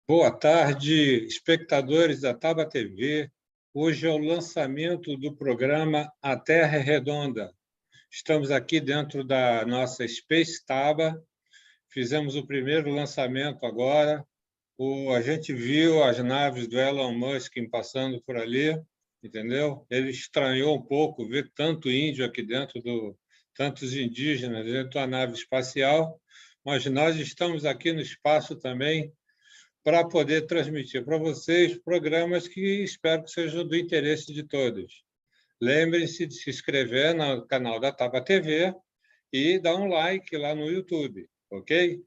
Boa tarde, espectadores da Taba TV. Hoje é o lançamento do programa A Terra é Redonda. Estamos aqui dentro da nossa Space Taba. Fizemos o primeiro lançamento agora. A gente viu as naves do Elon Musk passando por ali, entendeu? Ele estranhou um pouco ver tanto índio aqui dentro tantos indígenas dentro da nave espacial, mas nós estamos aqui no espaço também para poder transmitir para vocês programas que espero que sejam do interesse de todos. Lembrem-se de se inscrever no canal da Taba TV e dar um like lá no YouTube, ok?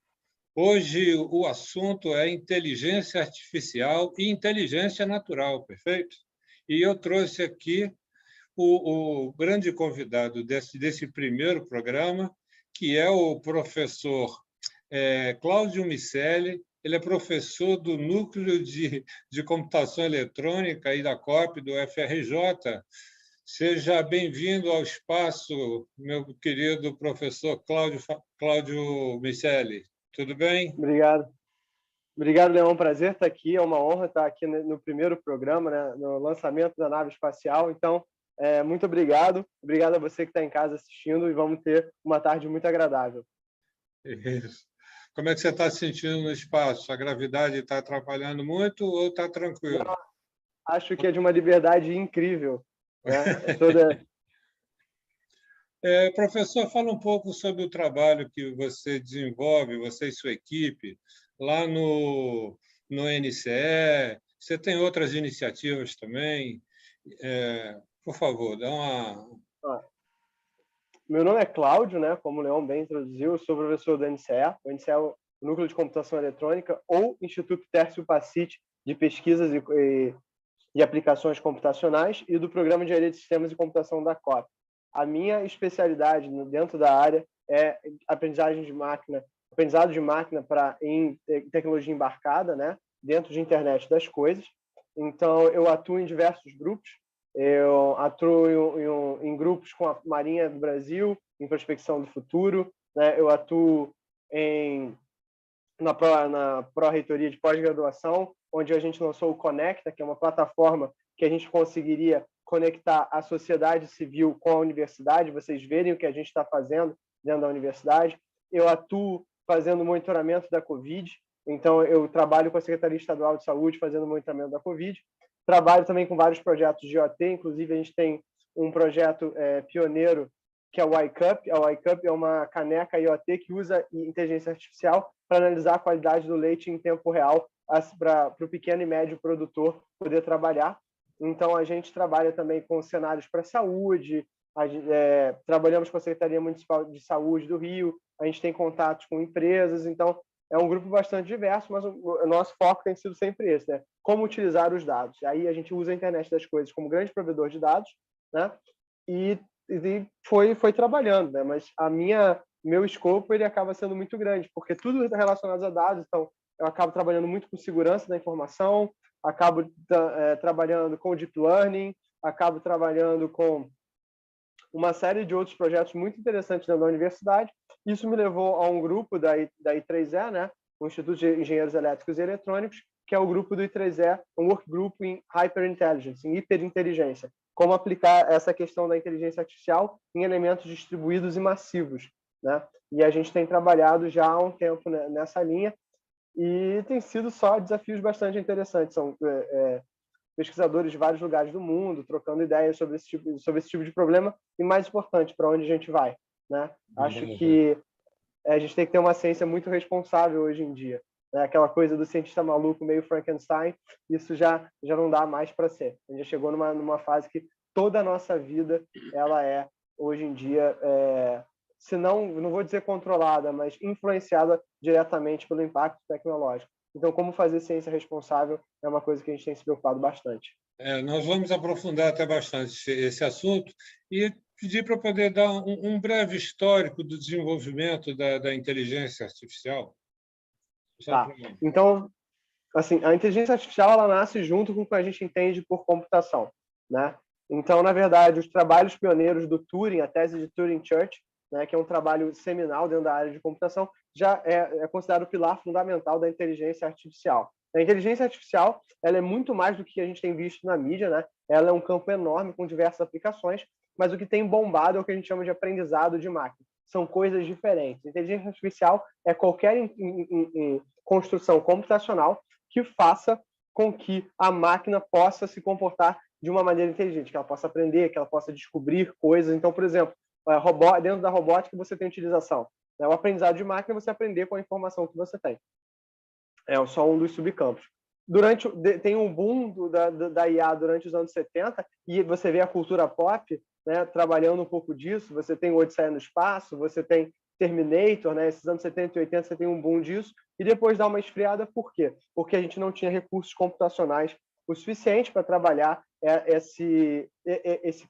Hoje o assunto é inteligência artificial e inteligência natural, perfeito? E eu trouxe aqui o grande convidado desse primeiro programa, que é o professor Cláudio Micelli. Ele é professor do Núcleo de Computação Eletrônica e da COP, do FRJ. Seja bem-vindo ao espaço, meu querido professor Cláudio Micelli. Tudo bem? Obrigado. Obrigado, Leão. Prazer estar aqui. É uma honra estar aqui no primeiro programa, né, no lançamento da nave espacial. Então, muito obrigado. Obrigado a você que está em casa assistindo e vamos ter uma tarde muito agradável. Isso. Como é que você está se sentindo no espaço? A gravidade está atrapalhando muito ou está tranquilo? Não, acho que é de uma liberdade incrível, né? Professor, fala um pouco sobre o trabalho que você desenvolve, você e sua equipe, lá no NCE. Você tem outras iniciativas também? Por favor, dá uma... Meu nome é Cláudio, né? Como o Leão bem introduziu, eu sou professor do NCE. O NCE é o Núcleo de Computação Eletrônica ou Instituto Tércio Pacite de Pesquisas e Aplicações Computacionais e do Programa de Engenharia de Sistemas e Computação da COP. A minha especialidade dentro da área é aprendizado de máquina em tecnologia embarcada, né? Dentro de internet das coisas. Então, eu atuo em diversos grupos. Eu atuo em grupos com a Marinha do Brasil, em prospecção do futuro, né? Eu atuo na Pró-Reitoria de Pós-Graduação, onde a gente lançou o Conecta, que é uma plataforma que a gente conseguiria conectar a sociedade civil com a universidade, vocês verem o que a gente está fazendo dentro da universidade. Eu atuo fazendo monitoramento da Covid, então eu trabalho com a Secretaria Estadual de Saúde fazendo monitoramento da Covid. Trabalho também com vários projetos de IoT, inclusive a gente tem um projeto pioneiro que é o iCup. A iCup é uma caneca IoT que usa inteligência artificial para analisar a qualidade do leite em tempo real para o pequeno e médio produtor poder trabalhar. Então, a gente trabalha também com cenários para saúde, trabalhamos com a Secretaria Municipal de Saúde do Rio, a gente tem contatos com empresas, então é um grupo bastante diverso, mas o nosso foco tem sido sempre esse, né? Como utilizar os dados. Aí a gente usa a internet das coisas como grande provedor de dados, né? E foi trabalhando, né? Mas meu escopo ele acaba sendo muito grande, porque tudo relacionado a dados, então eu acabo trabalhando muito com segurança da informação, acabo trabalhando com deep learning, acabo trabalhando com uma série de outros projetos muito interessantes dentro da universidade. Isso me levou a um grupo da I3E, né? O Instituto de Engenheiros Elétricos e Eletrônicos, que é o grupo do I3E, um workgroup em Hyperintelligence, em hiperinteligência. Como aplicar essa questão da inteligência artificial em elementos distribuídos e massivos, né? E a gente tem trabalhado já há um tempo nessa linha e tem sido só desafios bastante interessantes. São pesquisadores de vários lugares do mundo trocando ideias sobre esse tipo de problema e, mais importante, para onde a gente vai, né? Acho que a gente tem que ter uma ciência muito responsável hoje em dia, né? Aquela coisa do cientista maluco meio Frankenstein, isso já não dá mais para ser. A gente já chegou numa fase que toda a nossa vida ela é hoje em dia se não vou dizer controlada, mas influenciada diretamente pelo impacto tecnológico. Então, como fazer ciência responsável é uma coisa que a gente tem se preocupado bastante. Nós vamos aprofundar até bastante esse assunto e pedir para poder dar um breve histórico do desenvolvimento da inteligência artificial. Tá. Então, assim, a inteligência artificial ela nasce junto com o que a gente entende por computação, né? Então, na verdade, os trabalhos pioneiros do Turing, a tese de Turing-Church, né, que é um trabalho seminal dentro da área de computação, já é considerado o pilar fundamental da inteligência artificial. A inteligência artificial, ela é muito mais do que a gente tem visto na mídia, né? Ela é um campo enorme com diversas aplicações, mas o que tem bombado é o que a gente chama de aprendizado de máquina. São coisas diferentes. Inteligência artificial é qualquer construção computacional que faça com que a máquina possa se comportar de uma maneira inteligente, que ela possa aprender, que ela possa descobrir coisas. Então, por exemplo, dentro da robótica você tem utilização. O aprendizado de máquina é você aprender com a informação que você tem. É só um dos subcampos. Tem um boom da IA durante os anos 70, e você vê a cultura pop, né, trabalhando um pouco disso. Você tem o Odisseia no Espaço, você tem Terminator, né, esses anos 70 e 80 você tem um boom disso, e depois dá uma esfriada. Por quê? Porque a gente não tinha recursos computacionais o suficiente para trabalhar esse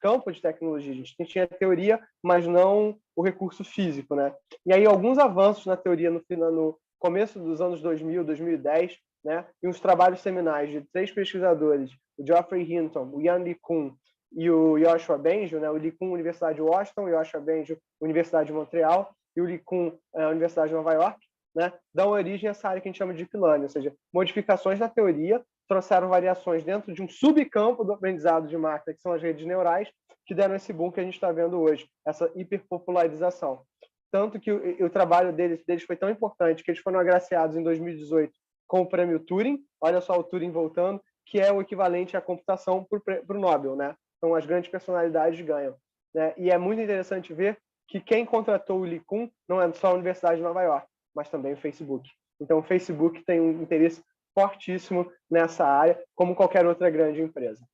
campo de tecnologia. A gente tinha teoria, mas não o recurso físico, né? E aí alguns avanços na teoria no começo dos anos 2000, 2010, né? E uns trabalhos seminais de 3 pesquisadores, o Geoffrey Hinton, o Yann LeCun e o Yoshua Bengio, né? O LeCun, Universidade de Washington, o Yoshua Bengio, Universidade de Montreal, e o LeCun, Universidade de Nova York, né? Dão origem a essa área que a gente chama de deep learning, ou seja, modificações da teoria trouxeram variações dentro de um subcampo do aprendizado de máquina, que são as redes neurais, que deram esse boom que a gente está vendo hoje, essa hiperpopularização. Tanto que o trabalho deles foi tão importante que eles foram agraciados em 2018 com o prêmio Turing. Olha só o Turing voltando, que é o equivalente à computação para o Nobel, né? Então as grandes personalidades ganham, né? E é muito interessante ver que quem contratou o LeCun não é só a Universidade de Nova York, mas também o Facebook. Então o Facebook tem um interesse fortíssimo nessa área, como qualquer outra grande empresa.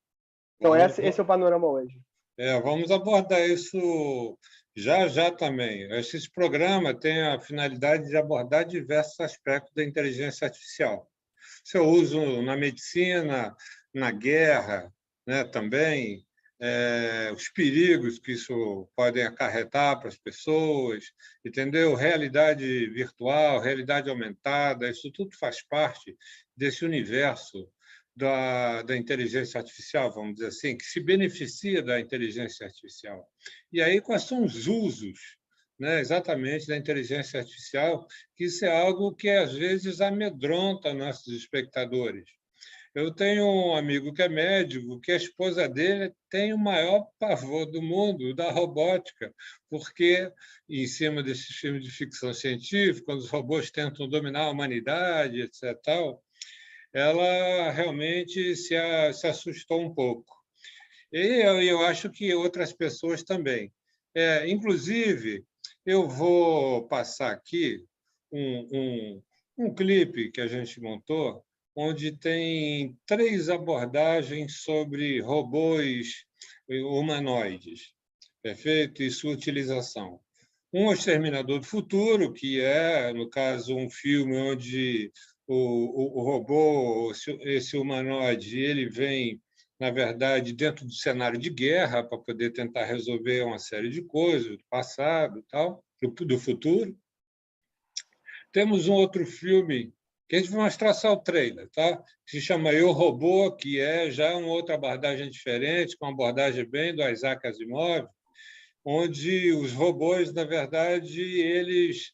Então esse é o panorama hoje. Vamos abordar isso já também. Esse programa tem a finalidade de abordar diversos aspectos da inteligência artificial. Seu uso na medicina, na guerra, né, também, os perigos que isso pode acarretar para as pessoas, entendeu? Realidade virtual, realidade aumentada, isso tudo faz parte desse universo da inteligência artificial, vamos dizer assim, que se beneficia da inteligência artificial. E aí, quais são os usos, né, exatamente da inteligência artificial, que isso é algo que, às vezes, amedronta nossos espectadores. Eu tenho um amigo que é médico, que a esposa dele tem o maior pavor do mundo da robótica, porque, em cima desses filmes de ficção científica, quando os robôs tentam dominar a humanidade, etc., ela realmente se assustou um pouco. E eu acho que outras pessoas também. Inclusive, eu vou passar aqui um clipe que a gente montou, onde tem 3 abordagens sobre robôs humanoides, perfeito? E sua utilização. Um Exterminador do Futuro, que é, no caso, um filme onde o robô, esse humanoide, ele vem, na verdade, dentro do cenário de guerra para poder tentar resolver uma série de coisas do passado, tal, do futuro. Temos um outro filme que a gente vai mostrar só o trailer, tá? Que se chama Eu, Robô, que é já uma outra abordagem diferente, com uma abordagem bem do Isaac Asimov, onde os robôs, na verdade, eles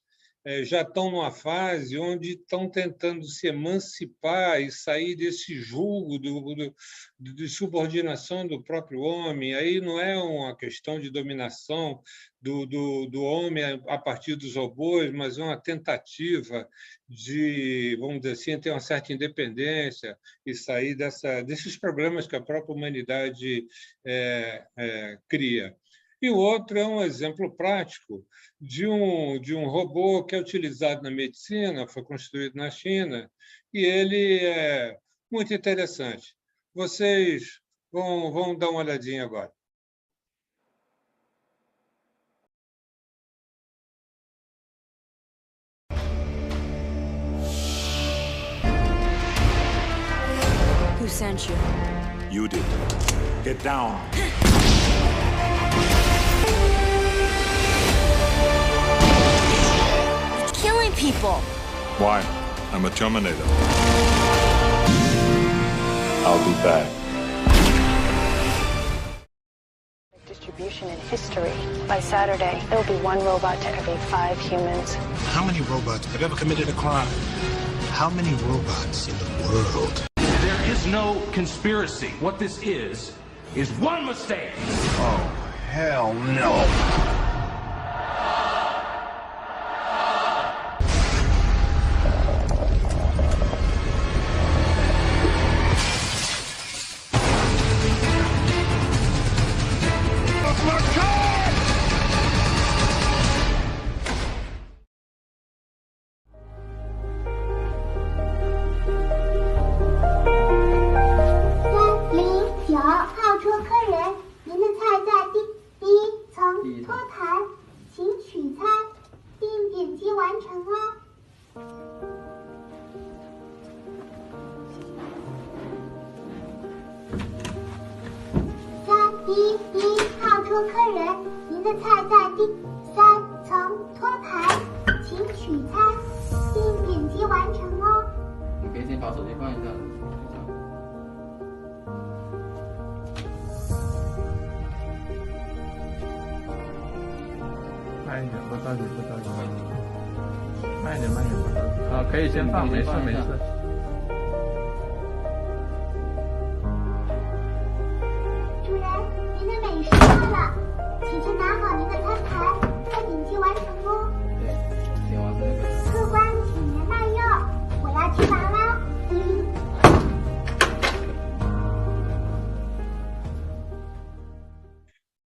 já estão numa fase onde estão tentando se emancipar e sair desse jugo de subordinação do próprio homem. Aí não é uma questão de dominação do homem a partir dos robôs, mas é uma tentativa de, vamos dizer assim, ter uma certa independência e sair desses problemas que a própria humanidade cria. E o outro é um exemplo prático de um robô que é utilizado na medicina, foi construído na China, e ele é muito interessante. Vocês vão dar uma olhadinha agora. Who sent you? You did. Get down. Killing people. Why? I'm a Terminator. I'll be back. contribution in history. By Saturday, there will be one robot to every 5 humans. How many robots have ever committed a crime? How many robots in the world? There is no conspiracy. What this is one mistake. Oh, hell no.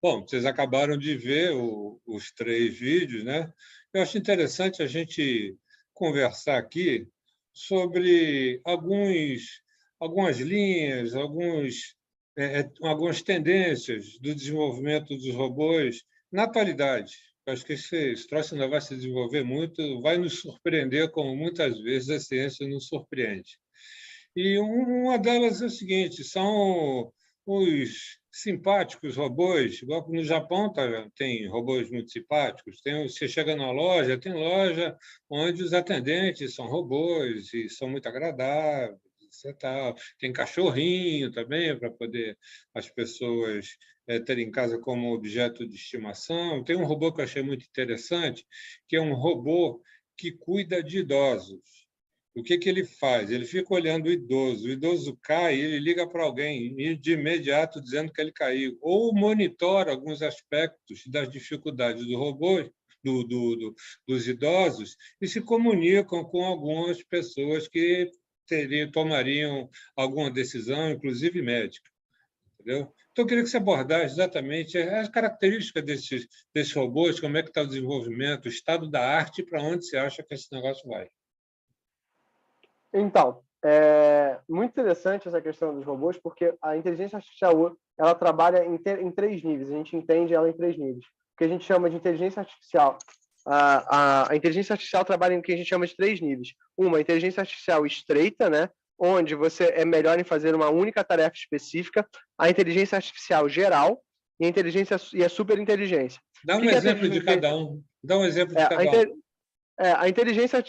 Bom, vocês acabaram de ver os 3 vídeos, né? Eu acho interessante a gente conversar aqui sobre algumas linhas, algumas tendências do desenvolvimento dos robôs na atualidade. Eu acho que esse troço ainda vai se desenvolver muito, vai nos surpreender, como muitas vezes a ciência nos surpreende. E uma delas é o seguinte, são os simpáticos robôs, igual no Japão tem robôs muito simpáticos, você chega na loja, tem loja onde os atendentes são robôs e são muito agradáveis, e tal. Tem cachorrinho também, para poder as pessoas terem em casa como objeto de estimação. Tem um robô que eu achei muito interessante, que é um robô que cuida de idosos. O que ele faz? Ele fica olhando o idoso cai, ele liga para alguém e de imediato dizendo que ele caiu, ou monitora alguns aspectos das dificuldades do robô, dos idosos, e se comunicam com algumas pessoas que tomariam alguma decisão, inclusive médica. Entendeu? Então, eu queria que você abordasse exatamente as características desses robôs, como é que está o desenvolvimento, o estado da arte, para onde você acha que esse negócio vai. Então, é muito interessante essa questão dos robôs, porque a inteligência artificial ela trabalha em 3 níveis. A gente entende ela em 3 níveis. O que a gente chama de inteligência artificial. A inteligência artificial trabalha em o que a gente chama de 3 níveis. Uma, inteligência artificial estreita, né? Onde você é melhor em fazer uma única tarefa específica. A inteligência artificial geral e a superinteligência. Dá um exemplo de cada um. Dá um exemplo de cada um. A inteligência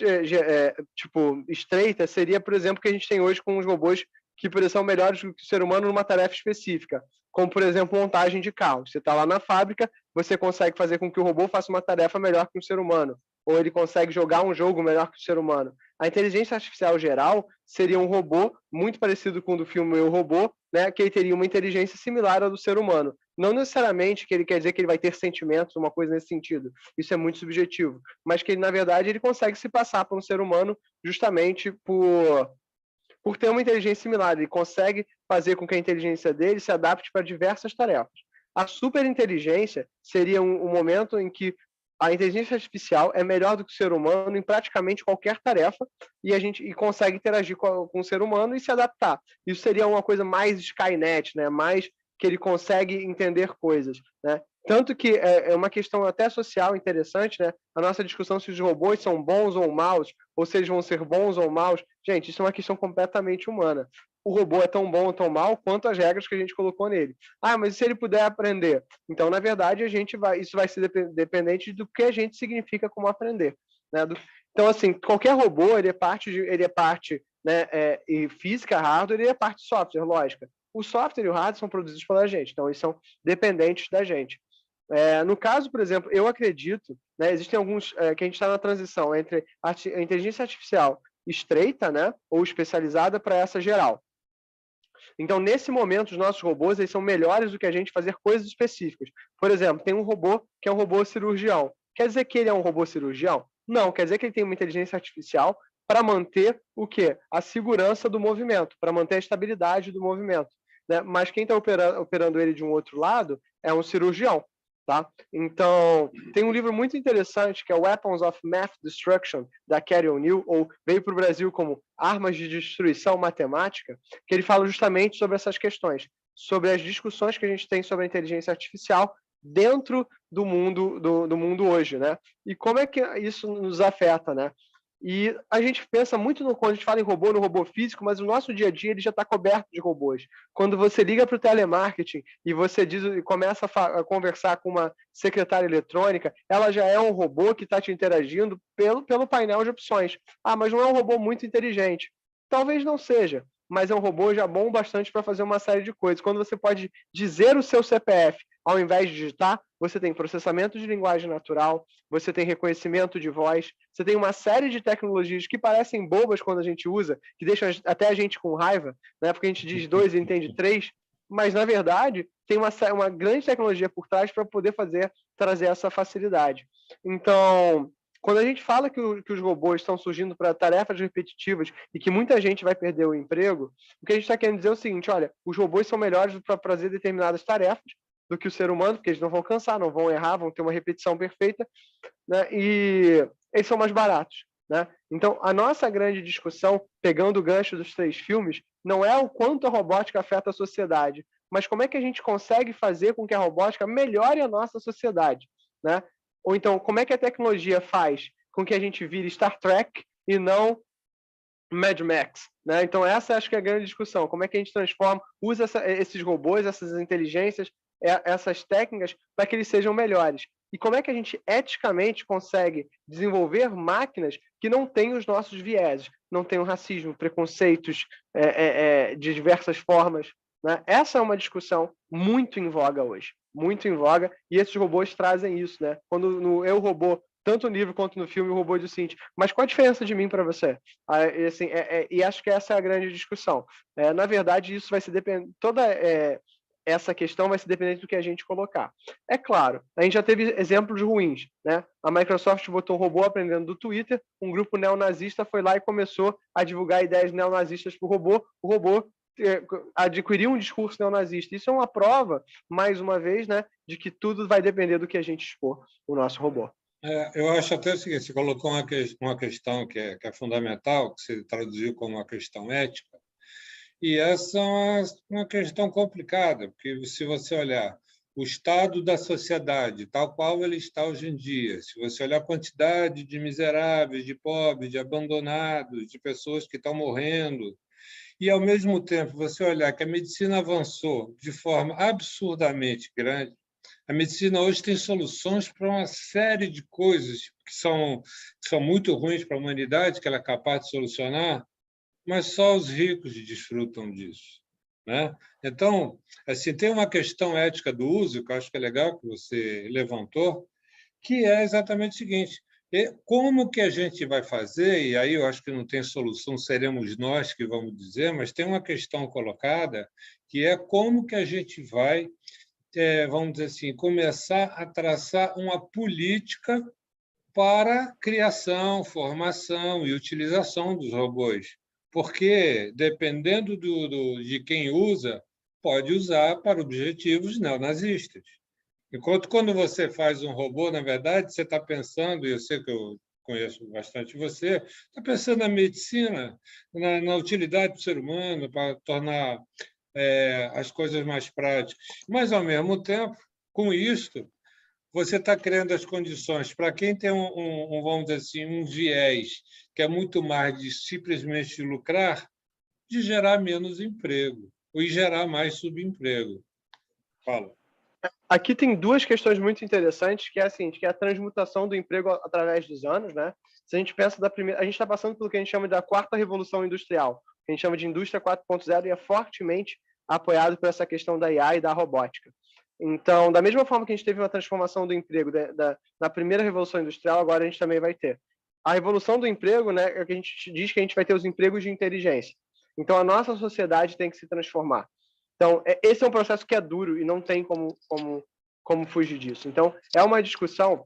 estreita seria, por exemplo, o que a gente tem hoje com os robôs que são melhores do que o ser humano numa tarefa específica, como, por exemplo, montagem de carros. Você está lá na fábrica, você consegue fazer com que o robô faça uma tarefa melhor que o ser humano, ou ele consegue jogar um jogo melhor que o ser humano. A inteligência artificial geral seria um robô muito parecido com o do filme Eu, Robô, né, que ele teria uma inteligência similar à do ser humano. Não necessariamente que ele quer dizer que ele vai ter sentimentos, uma coisa nesse sentido. Isso é muito subjetivo. Mas que, na verdade, ele consegue se passar por um ser humano justamente por ter uma inteligência similar. Ele consegue fazer com que a inteligência dele se adapte para diversas tarefas. A superinteligência seria um momento em que a inteligência artificial é melhor do que o ser humano em praticamente qualquer tarefa e consegue interagir com o ser humano e se adaptar. Isso seria uma coisa mais Skynet, né? Mais que ele consegue entender coisas, né? Tanto que é uma questão até social interessante, né? A nossa discussão se os robôs são bons ou maus, ou se eles vão ser bons ou maus. Gente, isso é uma questão completamente humana. O robô é tão bom ou tão mal quanto as regras que a gente colocou nele. Ah, mas e se ele puder aprender? Então, na verdade, isso vai ser dependente do que a gente significa como aprender, né? Então, assim, qualquer robô, ele é parte, né, e física, hardware, ele é parte software, lógica. O software e o hardware são produzidos pela gente, então eles são dependentes da gente. No caso, por exemplo, eu acredito, né, existem alguns que a gente está na transição entre a inteligência artificial estreita, né, ou especializada para essa geral. Então, nesse momento, os nossos robôs eles são melhores do que a gente fazer coisas específicas. Por exemplo, tem um robô que é um robô cirurgião. Quer dizer que ele é um robô cirurgião? Não, quer dizer que ele tem uma inteligência artificial para manter o quê? A segurança do movimento, para manter a estabilidade do movimento. Né? Mas quem está operando ele de um outro lado é um cirurgião. Tá? Então, tem um livro muito interessante que é Weapons of Math Destruction, da Carey O'Neill, ou veio para o Brasil como Armas de Destruição Matemática, que ele fala justamente sobre essas questões, sobre as discussões que a gente tem sobre a inteligência artificial dentro do mundo hoje, né? E como é que isso nos afeta, né? E a gente pensa muito quando a gente fala em robô, no robô físico, mas o nosso dia a dia ele já está coberto de robôs. Quando você liga para o telemarketing e você começa a conversar com uma secretária eletrônica, ela já é um robô que está te interagindo pelo painel de opções. Mas não é um robô muito inteligente. Talvez não seja, mas é um robô já bom bastante para fazer uma série de coisas. Quando você pode dizer o seu CPF ao invés de digitar, você tem processamento de linguagem natural, você tem reconhecimento de voz, você tem uma série de tecnologias que parecem bobas quando a gente usa, que deixam até a gente com raiva, né? Porque a gente diz 2 e entende 3, mas, na verdade, tem uma grande tecnologia por trás para poder trazer essa facilidade. Então, quando a gente fala que os robôs estão surgindo para tarefas repetitivas e que muita gente vai perder o emprego, o que a gente está querendo dizer é o seguinte, olha, os robôs são melhores para fazer determinadas tarefas do que o ser humano, porque eles não vão cansar, não vão errar, vão ter uma repetição perfeita, né? E eles são mais baratos, né? Então, a nossa grande discussão, pegando o gancho dos 3 filmes, não é o quanto a robótica afeta a sociedade, mas como é que a gente consegue fazer com que a robótica melhore a nossa sociedade, né? Ou então, como é que a tecnologia faz com que a gente vire Star Trek e não Mad Max, né? Então, essa acho que é a grande discussão. Como é que a gente usa esses robôs, essas inteligências, essas técnicas para que eles sejam melhores. E como é que a gente eticamente consegue desenvolver máquinas que não têm os nossos vieses, não têm o racismo, preconceitos de diversas formas, né? Essa é uma discussão muito em voga hoje, muito em voga, e esses robôs trazem isso, né? Quando no Eu, Robô, tanto no livro quanto no filme, o robô diz o seguinte, mas qual a diferença de mim para você? E acho que essa é a grande discussão. Na verdade, isso vai se depender... essa questão vai se depender do que a gente colocar. É claro, a gente já teve exemplos ruins, né? A Microsoft botou um robô aprendendo do Twitter, um grupo neonazista foi lá e começou a divulgar ideias neonazistas para o robô adquiriu um discurso neonazista. Isso é uma prova, mais uma vez, né, de que tudo vai depender do que a gente expor o nosso robô. Eu acho até o seguinte, você colocou uma questão que é fundamental, que você traduziu como uma questão ética, e essa é uma questão complicada, porque se você olhar o estado da sociedade, tal qual ele está hoje em dia, se você olhar a quantidade de miseráveis, de pobres, de abandonados, de pessoas que estão morrendo, e, ao mesmo tempo, você olhar que a medicina avançou de forma absurdamente grande, a medicina hoje tem soluções para uma série de coisas que são muito ruins para a humanidade, que ela é capaz de solucionar, mas só os ricos desfrutam disso, né? Então, assim, tem uma questão ética do uso, que eu acho que é legal que você levantou, que é exatamente o seguinte, como que a gente vai fazer, e aí eu acho que não tem solução, seremos nós que vamos dizer, mas tem uma questão colocada, que é como que a gente vai, vamos dizer assim, começar a traçar uma política para criação, formação e utilização dos robôs. Porque, dependendo de quem usa, pode usar para objetivos neonazistas. Enquanto quando você faz um robô, na verdade, você está pensando, e eu sei que eu conheço bastante você, está pensando na medicina, na utilidade do ser humano, para tornar as coisas mais práticas. Mas, ao mesmo tempo, com isto, você está criando as condições para quem tem vamos dizer assim, um viés que é muito mais de simplesmente lucrar, de gerar menos emprego e gerar mais subemprego. Fala. Aqui tem 2 questões muito interessantes, que é assim, que é a transmutação do emprego através dos anos, né? Se a gente pensa a gente está passando pelo que a gente chama da 4ª revolução industrial, que a gente chama de indústria 4.0 e é fortemente apoiado por essa questão da IA e da robótica. Então, da mesma forma que a gente teve uma transformação do emprego na primeira Revolução Industrial, agora a gente também vai ter. A revolução do emprego, né, é que a gente diz que a gente vai ter os empregos de inteligência. Então, a nossa sociedade tem que se transformar. Então, esse é um processo que é duro e não tem como fugir disso. Então, é uma discussão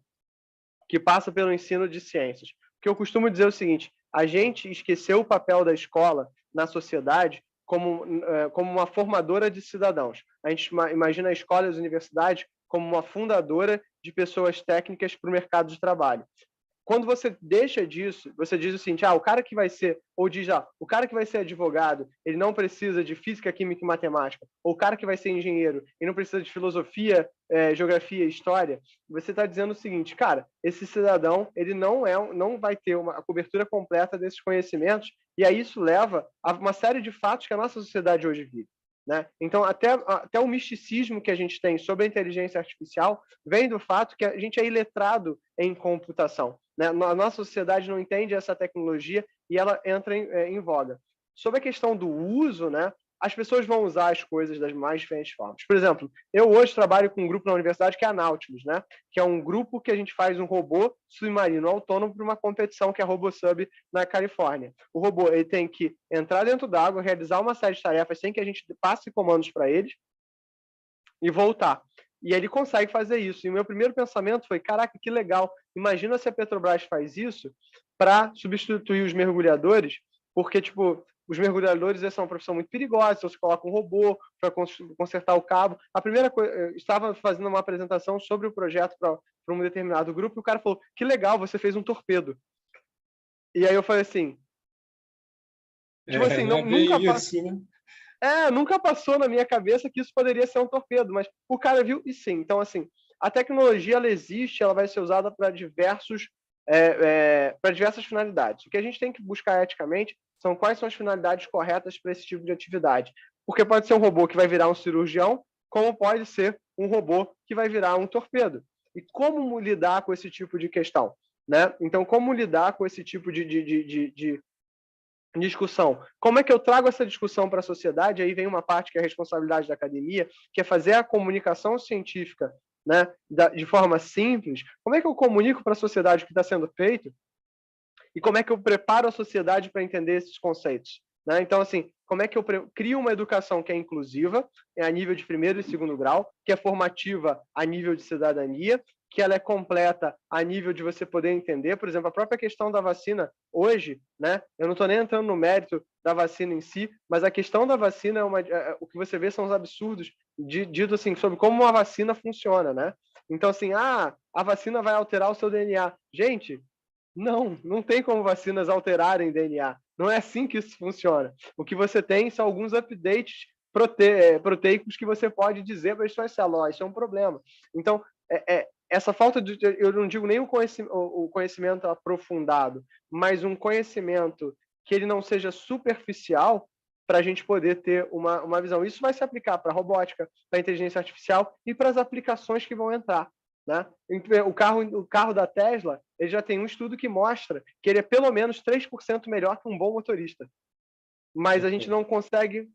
que passa pelo ensino de ciências. O que eu costumo dizer é o seguinte: a gente esqueceu o papel da escola na sociedade como uma formadora de cidadãos. A gente imagina a escola e as universidades como uma fundadora de pessoas técnicas para o mercado de trabalho. Quando você deixa disso, você diz o seguinte: o cara que vai ser, ou diz o cara que vai ser advogado, ele não precisa de física, química e matemática, ou o cara que vai ser engenheiro, ele não precisa de filosofia, geografia e história. Você está dizendo o seguinte: cara, esse cidadão, ele não vai ter a cobertura completa desses conhecimentos, e aí isso leva a uma série de fatos que a nossa sociedade hoje vive. Né? Então, até o misticismo que a gente tem sobre a inteligência artificial vem do fato que a gente é iletrado em computação. Né? A nossa sociedade não entende essa tecnologia e ela entra em voga. Sobre a questão do uso, né, as pessoas vão usar as coisas das mais diferentes formas. Por exemplo, eu hoje trabalho com um grupo na universidade que é a Nautilus, né, que é um grupo que a gente faz um robô submarino autônomo para uma competição que é a RoboSub na Califórnia. O robô ele tem que entrar dentro d'água, realizar uma série de tarefas sem que a gente passe comandos para eles e voltar. E ele consegue fazer isso. E o meu primeiro pensamento foi: caraca, que legal. Imagina se a Petrobras faz isso para substituir os mergulhadores, porque, tipo, os mergulhadores são uma profissão muito perigosa, então você coloca um robô para consertar o cabo. A primeira coisa, eu estava fazendo uma apresentação sobre o projeto para um determinado grupo, e o cara falou: que legal, você fez um torpedo. E aí eu falei assim, tipo assim, nunca passou na minha cabeça que isso poderia ser um torpedo, mas o cara viu e sim. Então, assim, a tecnologia, ela existe, ela vai ser usada para diversas finalidades. O que a gente tem que buscar eticamente são quais são as finalidades corretas para esse tipo de atividade. Porque pode ser um robô que vai virar um cirurgião, como pode ser um robô que vai virar um torpedo. E como lidar com esse tipo de questão? Né? Então, como lidar com esse tipo de discussão? Como é que eu trago essa discussão para a sociedade? Aí vem uma parte que é a responsabilidade da academia, que é fazer a comunicação científica, né, de forma simples. Como é que eu comunico para a sociedade o que está sendo feito? E como é que eu preparo a sociedade para entender esses conceitos? Né? Então, assim, como é que eu crio uma educação que é inclusiva, a nível de primeiro e segundo grau, que é formativa a nível de cidadania, que ela é completa a nível de você poder entender, por exemplo, a própria questão da vacina hoje, né? Eu não estou nem entrando no mérito da vacina em si, mas a questão da vacina o que você vê são os absurdos dito assim sobre como uma vacina funciona, né? Então, assim, a vacina vai alterar o seu DNA. Gente, não tem como vacinas alterarem DNA. Não é assim que isso funciona. O que você tem são alguns updates proteicos que você pode dizer para as suas células. Isso é um problema. Então, essa falta de, eu não digo nem o conhecimento aprofundado, mas um conhecimento que ele não seja superficial para a gente poder ter uma visão. Isso vai se aplicar para a robótica, para a inteligência artificial e para as aplicações que vão entrar. Né? O carro da Tesla, ele já tem um estudo que mostra que ele é pelo menos 3% melhor que um bom motorista. Mas a gente não consegue,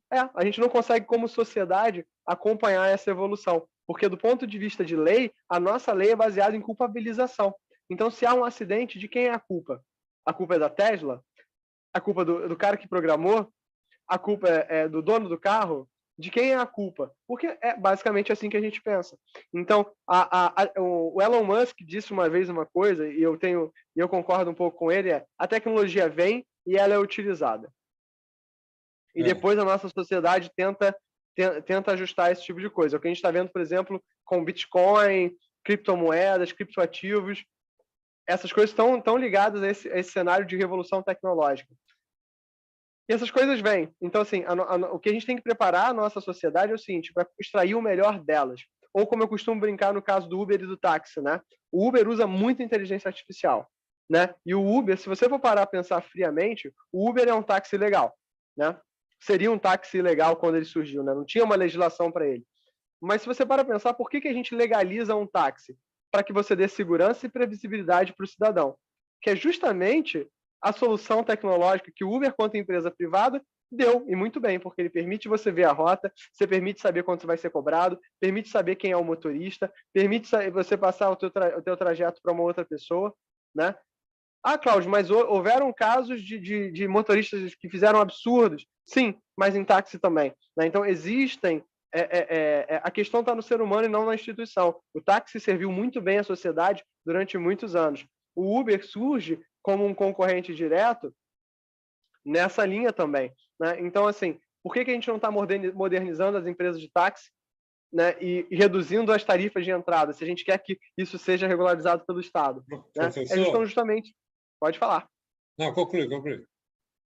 como sociedade, acompanhar essa evolução. Porque, do ponto de vista de lei, a nossa lei é baseada em culpabilização. Então, se há um acidente, de quem é a culpa? A culpa é da Tesla? A culpa do cara que programou? A culpa é do dono do carro? De quem é a culpa? Porque é basicamente assim que a gente pensa. Então, o Elon Musk disse uma vez uma coisa, e eu concordo um pouco com ele, a tecnologia vem e ela é utilizada. E depois a nossa sociedade tenta ajustar esse tipo de coisa. O que a gente está vendo, por exemplo, com Bitcoin, criptomoedas, criptoativos, essas coisas estão ligadas a esse cenário de revolução tecnológica. E essas coisas vêm. Então, assim, o que a gente tem que preparar a nossa sociedade é o seguinte, para extrair o melhor delas. Ou como eu costumo brincar no caso do Uber e do táxi, né? O Uber usa muita inteligência artificial, né? E o Uber, se você for parar a pensar friamente, o Uber é um táxi legal, né? Seria um táxi legal quando ele surgiu, né? Não tinha uma legislação para ele. Mas se você para pensar, por que a gente legaliza um táxi? Para que você dê segurança e previsibilidade para o cidadão. Que é justamente a solução tecnológica que o Uber, quanto empresa privada, Deu, e muito bem, porque ele permite você ver a rota, você permite saber quanto vai ser cobrado, permite saber quem é o motorista, permite você passar o teu trajeto para uma outra pessoa, né? Ah, Cláudio, mas houveram casos de motoristas que fizeram absurdos? Sim, mas em táxi também, né? Então, existem... a questão está no ser humano e não na instituição. O táxi serviu muito bem à sociedade durante muitos anos. O Uber surge como um concorrente direto nessa linha também, né? Então, assim, por que a gente não está modernizando as empresas de táxi, né, e reduzindo as tarifas de entrada, se a gente quer que isso seja regularizado pelo Estado? Né? Professor? Justamente... Pode falar. Não, conclui.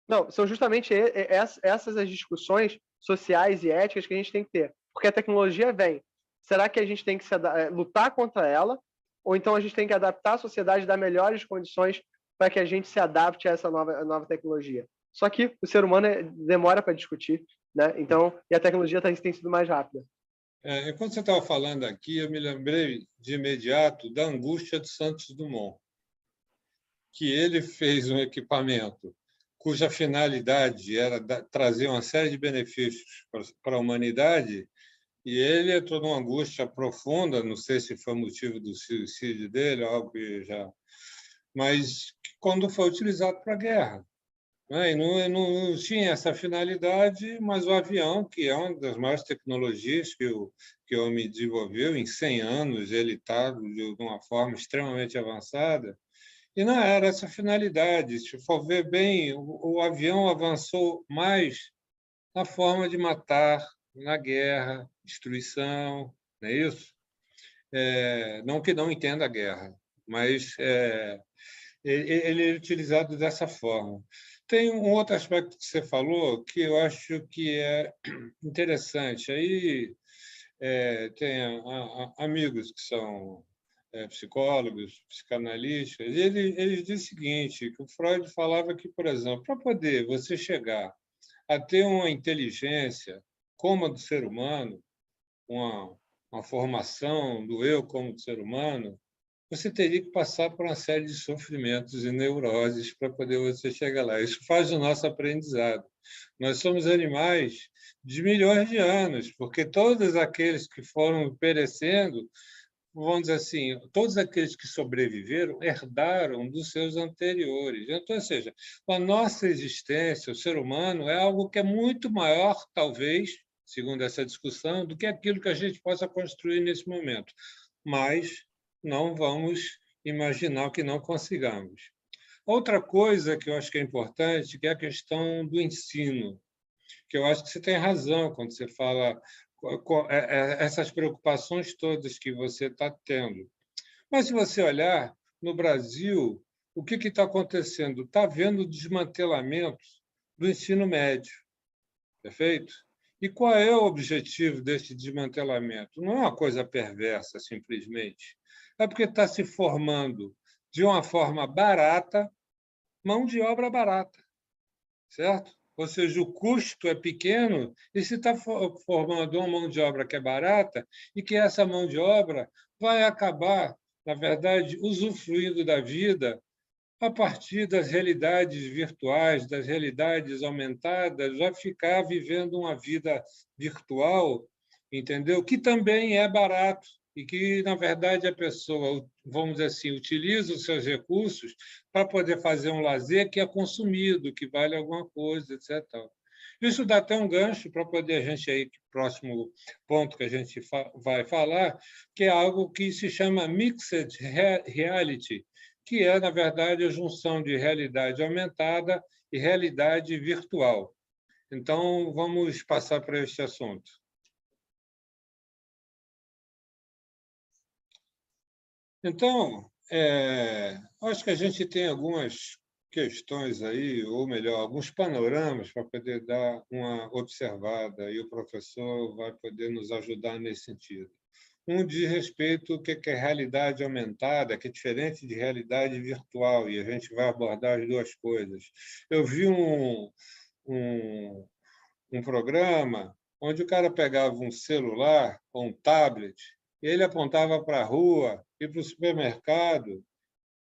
Não, são justamente essas as discussões sociais e éticas que a gente tem que ter. Porque a tecnologia vem. Será que a gente tem que lutar contra ela? Ou então a gente tem que adaptar a sociedade, dar melhores condições para que a gente se adapte a essa nova tecnologia? Só que o ser humano demora para discutir, né? Então, e a tecnologia tem sido mais rápida. Enquanto você estava falando aqui, eu me lembrei de imediato da angústia de Santos Dumont, que ele fez um equipamento cuja finalidade era trazer uma série de benefícios para a humanidade, e ele entrou numa angústia profunda, não sei se foi motivo do suicídio dele, algo que já... mas quando foi utilizado para a guerra. Né? E não tinha essa finalidade, mas o avião, que é uma das maiores tecnologias que o homem desenvolveu, em 100 anos ele está de uma forma extremamente avançada, e não era essa finalidade. Se for ver bem, o avião avançou mais na forma de matar, na guerra, destruição, não é isso? Não que não entenda a guerra, mas ele é utilizado dessa forma. Tem um outro aspecto que você falou que eu acho que é interessante. Aí tem amigos que são psicólogos, psicanalistas, e eles dizem o seguinte, que o Freud falava que, por exemplo, para poder você chegar a ter uma inteligência como a do ser humano, uma formação do eu como do ser humano, você teria que passar por uma série de sofrimentos e neuroses para poder você chegar lá. Isso faz o nosso aprendizado. Nós somos animais de milhões de anos, porque todos aqueles que foram perecendo, vamos dizer assim, todos aqueles que sobreviveram herdaram dos seus anteriores. Então, ou seja, a nossa existência, o ser humano, é algo que é muito maior, talvez, segundo essa discussão, do que aquilo que a gente possa construir nesse momento. Mas não vamos imaginar que não consigamos. Outra coisa que eu acho que é importante, que é a questão do ensino, que eu acho que você tem razão quando você fala essas preocupações todas que você está tendo. Mas, se você olhar, no Brasil, o que está acontecendo? Está havendo desmantelamento do ensino médio, perfeito? E qual é o objetivo desse desmantelamento? Não é uma coisa perversa, simplesmente. É porque está se formando, de uma forma barata, mão de obra barata, certo? Ou seja, o custo é pequeno e se está formando uma mão de obra que é barata e que essa mão de obra vai acabar, na verdade, usufruindo da vida a partir das realidades virtuais, das realidades aumentadas, vai ficar vivendo uma vida virtual, entendeu? Que também é barato e que, na verdade, a pessoa, vamos dizer assim, utiliza os seus recursos para poder fazer um lazer que é consumido, que vale alguma coisa, etc. Isso dá até um gancho para poder a gente aí, próximo ponto que a gente vai falar, que é algo que se chama Mixed Reality, que é, na verdade, a junção de realidade aumentada e realidade virtual. Então, vamos passar para este assunto. Então, acho que a gente tem algumas questões aí, ou melhor, alguns panoramas para poder dar uma observada, e o professor vai poder nos ajudar nesse sentido. Um diz respeito ao que é realidade aumentada, que é diferente de realidade virtual, e a gente vai abordar as duas coisas. Eu vi um programa onde o cara pegava um celular ou um tablet, e ele apontava para a rua e para o supermercado,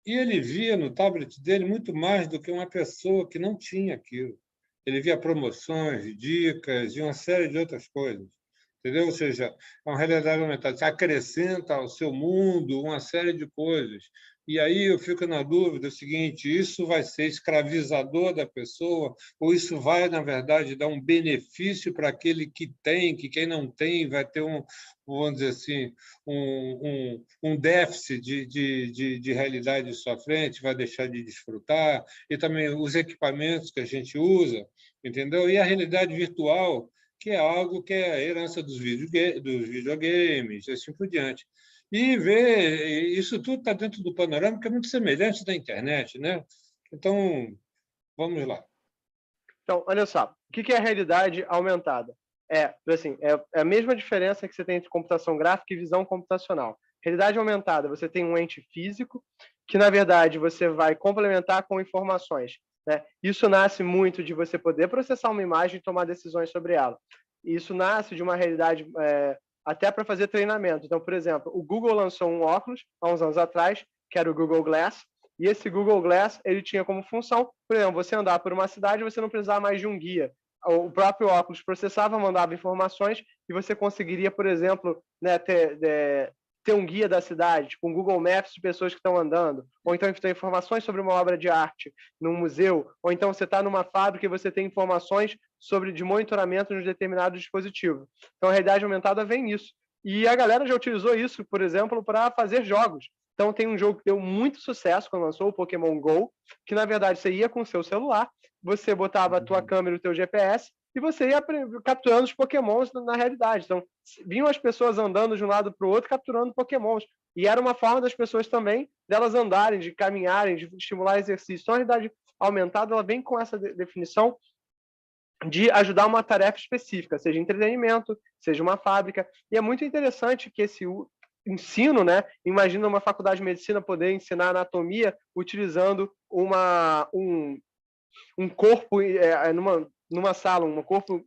e ele via no tablet dele muito mais do que uma pessoa que não tinha aquilo. ele via promoções, dicas e uma série de outras coisas. Entendeu? Ou seja, é uma realidade aumentada. Você acrescenta ao seu mundo uma série de coisas. E aí eu fico na dúvida o seguinte: isso vai ser escravizador da pessoa ou isso vai, na verdade, dar um benefício para aquele que tem, que quem não tem vai ter vamos dizer assim, um déficit de realidade à sua frente, vai deixar de desfrutar, e também os equipamentos que a gente usa, entendeu? E a realidade virtual, que é algo que é a herança dos videogames, e assim por diante. E ver, isso tudo está dentro do panorama, que é muito semelhante da internet, né? Então, vamos lá. Então, olha só, o que é a realidade aumentada? Assim, é a mesma diferença que você tem entre computação gráfica e visão computacional. Realidade aumentada, você tem um ente físico, que, na verdade, você vai complementar com informações, né? Isso nasce muito de você poder processar uma imagem e tomar decisões sobre ela. Isso nasce de uma realidade até para fazer treinamento. Então, por exemplo, o Google lançou um óculos há uns anos atrás, que era o Google Glass, e esse Google Glass ele tinha como função, por exemplo, você andar por uma cidade e você não precisava mais de um guia. O próprio óculos processava, mandava informações e você conseguiria, por exemplo, né, ter um guia da cidade, tipo um Google Maps de pessoas que estão andando, ou então ter informações sobre uma obra de arte num museu, ou então você está numa fábrica e você tem informações de monitoramento de um determinado dispositivo. Então, a realidade aumentada vem nisso. E a galera já utilizou isso, por exemplo, para fazer jogos. Então, tem um jogo que deu muito sucesso quando lançou, o Pokémon GO, que, na verdade, você ia com o seu celular, você botava a tua câmera e o teu GPS, e você ia capturando os Pokémons na realidade. Então, vinham as pessoas andando de um lado para o outro, capturando Pokémons. E era uma forma das pessoas também, delas andarem, de caminharem, de estimular exercício. Então, a realidade aumentada, ela vem com essa definição de ajudar uma tarefa específica, seja entretenimento, seja uma fábrica. E é muito interessante que esse ensino, né? Imagina uma faculdade de medicina poder ensinar anatomia utilizando um corpo numa sala, um corpo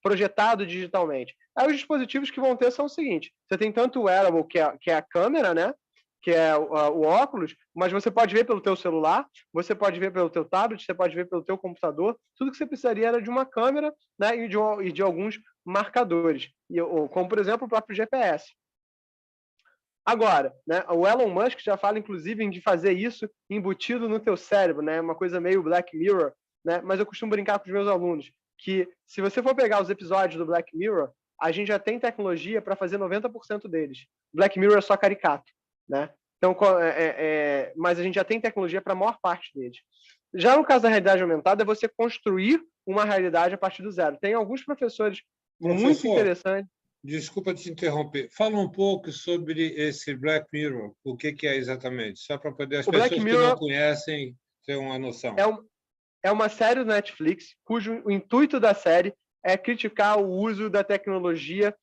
projetado digitalmente. Aí os dispositivos que vão ter são o seguinte: você tem tanto o wearable, que é a câmera, né? Que é o óculos, mas você pode ver pelo teu celular, você pode ver pelo teu tablet, você pode ver pelo teu computador. Tudo que você precisaria era de uma câmera, né, e de alguns marcadores, como, por exemplo, o próprio GPS. Agora, né, o Elon Musk já fala, inclusive, de fazer isso embutido no teu cérebro, né, uma coisa meio Black Mirror, né, mas eu costumo brincar com os meus alunos que, se você for pegar os episódios do Black Mirror, a gente já tem tecnologia para fazer 90% deles. Black Mirror é só caricato, né? Então, mas a gente já tem tecnologia para a maior parte deles. Já no caso da realidade aumentada, é você construir uma realidade a partir do zero. Tem alguns professores muito interessantes. Desculpa te interromper. Fala um pouco sobre esse Black Mirror. O que é exatamente? Só para poder as pessoas que não conhecem ter uma noção. É uma série do Netflix, cujo o intuito da série é criticar o uso da tecnologia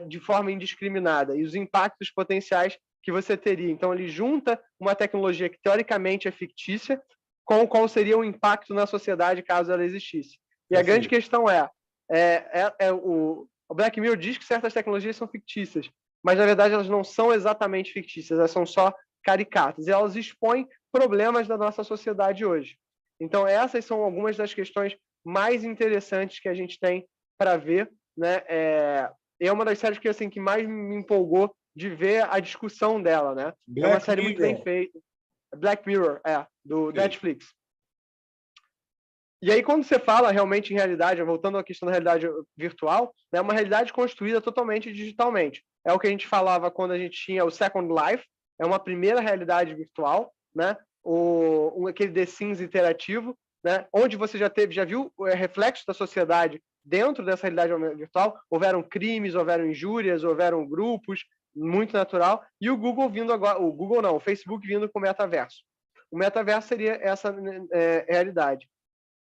de forma indiscriminada e os impactos potenciais que você teria. Então, ele junta uma tecnologia que, teoricamente, é fictícia com qual seria o impacto na sociedade caso ela existisse. E a grande questão o Black Mirror diz que certas tecnologias são fictícias, mas, na verdade, elas não são exatamente fictícias, elas são só caricatas, e elas expõem problemas da nossa sociedade hoje. Então, essas são algumas das questões mais interessantes que a gente tem para ver, né? É uma das séries que mais me empolgou de ver a discussão dela, né? É uma série muito bem feita. Black Mirror, do Netflix. E aí, quando você fala realmente em realidade, voltando à questão da realidade virtual, é uma realidade construída totalmente digitalmente. É o que a gente falava quando a gente tinha o Second Life, é uma primeira realidade virtual, né? Aquele The Sims interativo, né? Onde você já viu o reflexo da sociedade dentro dessa realidade virtual. Houveram crimes, houveram injúrias, houveram grupos, muito natural. E o Google vindo agora, o Facebook vindo com o metaverso. O metaverso seria essa realidade.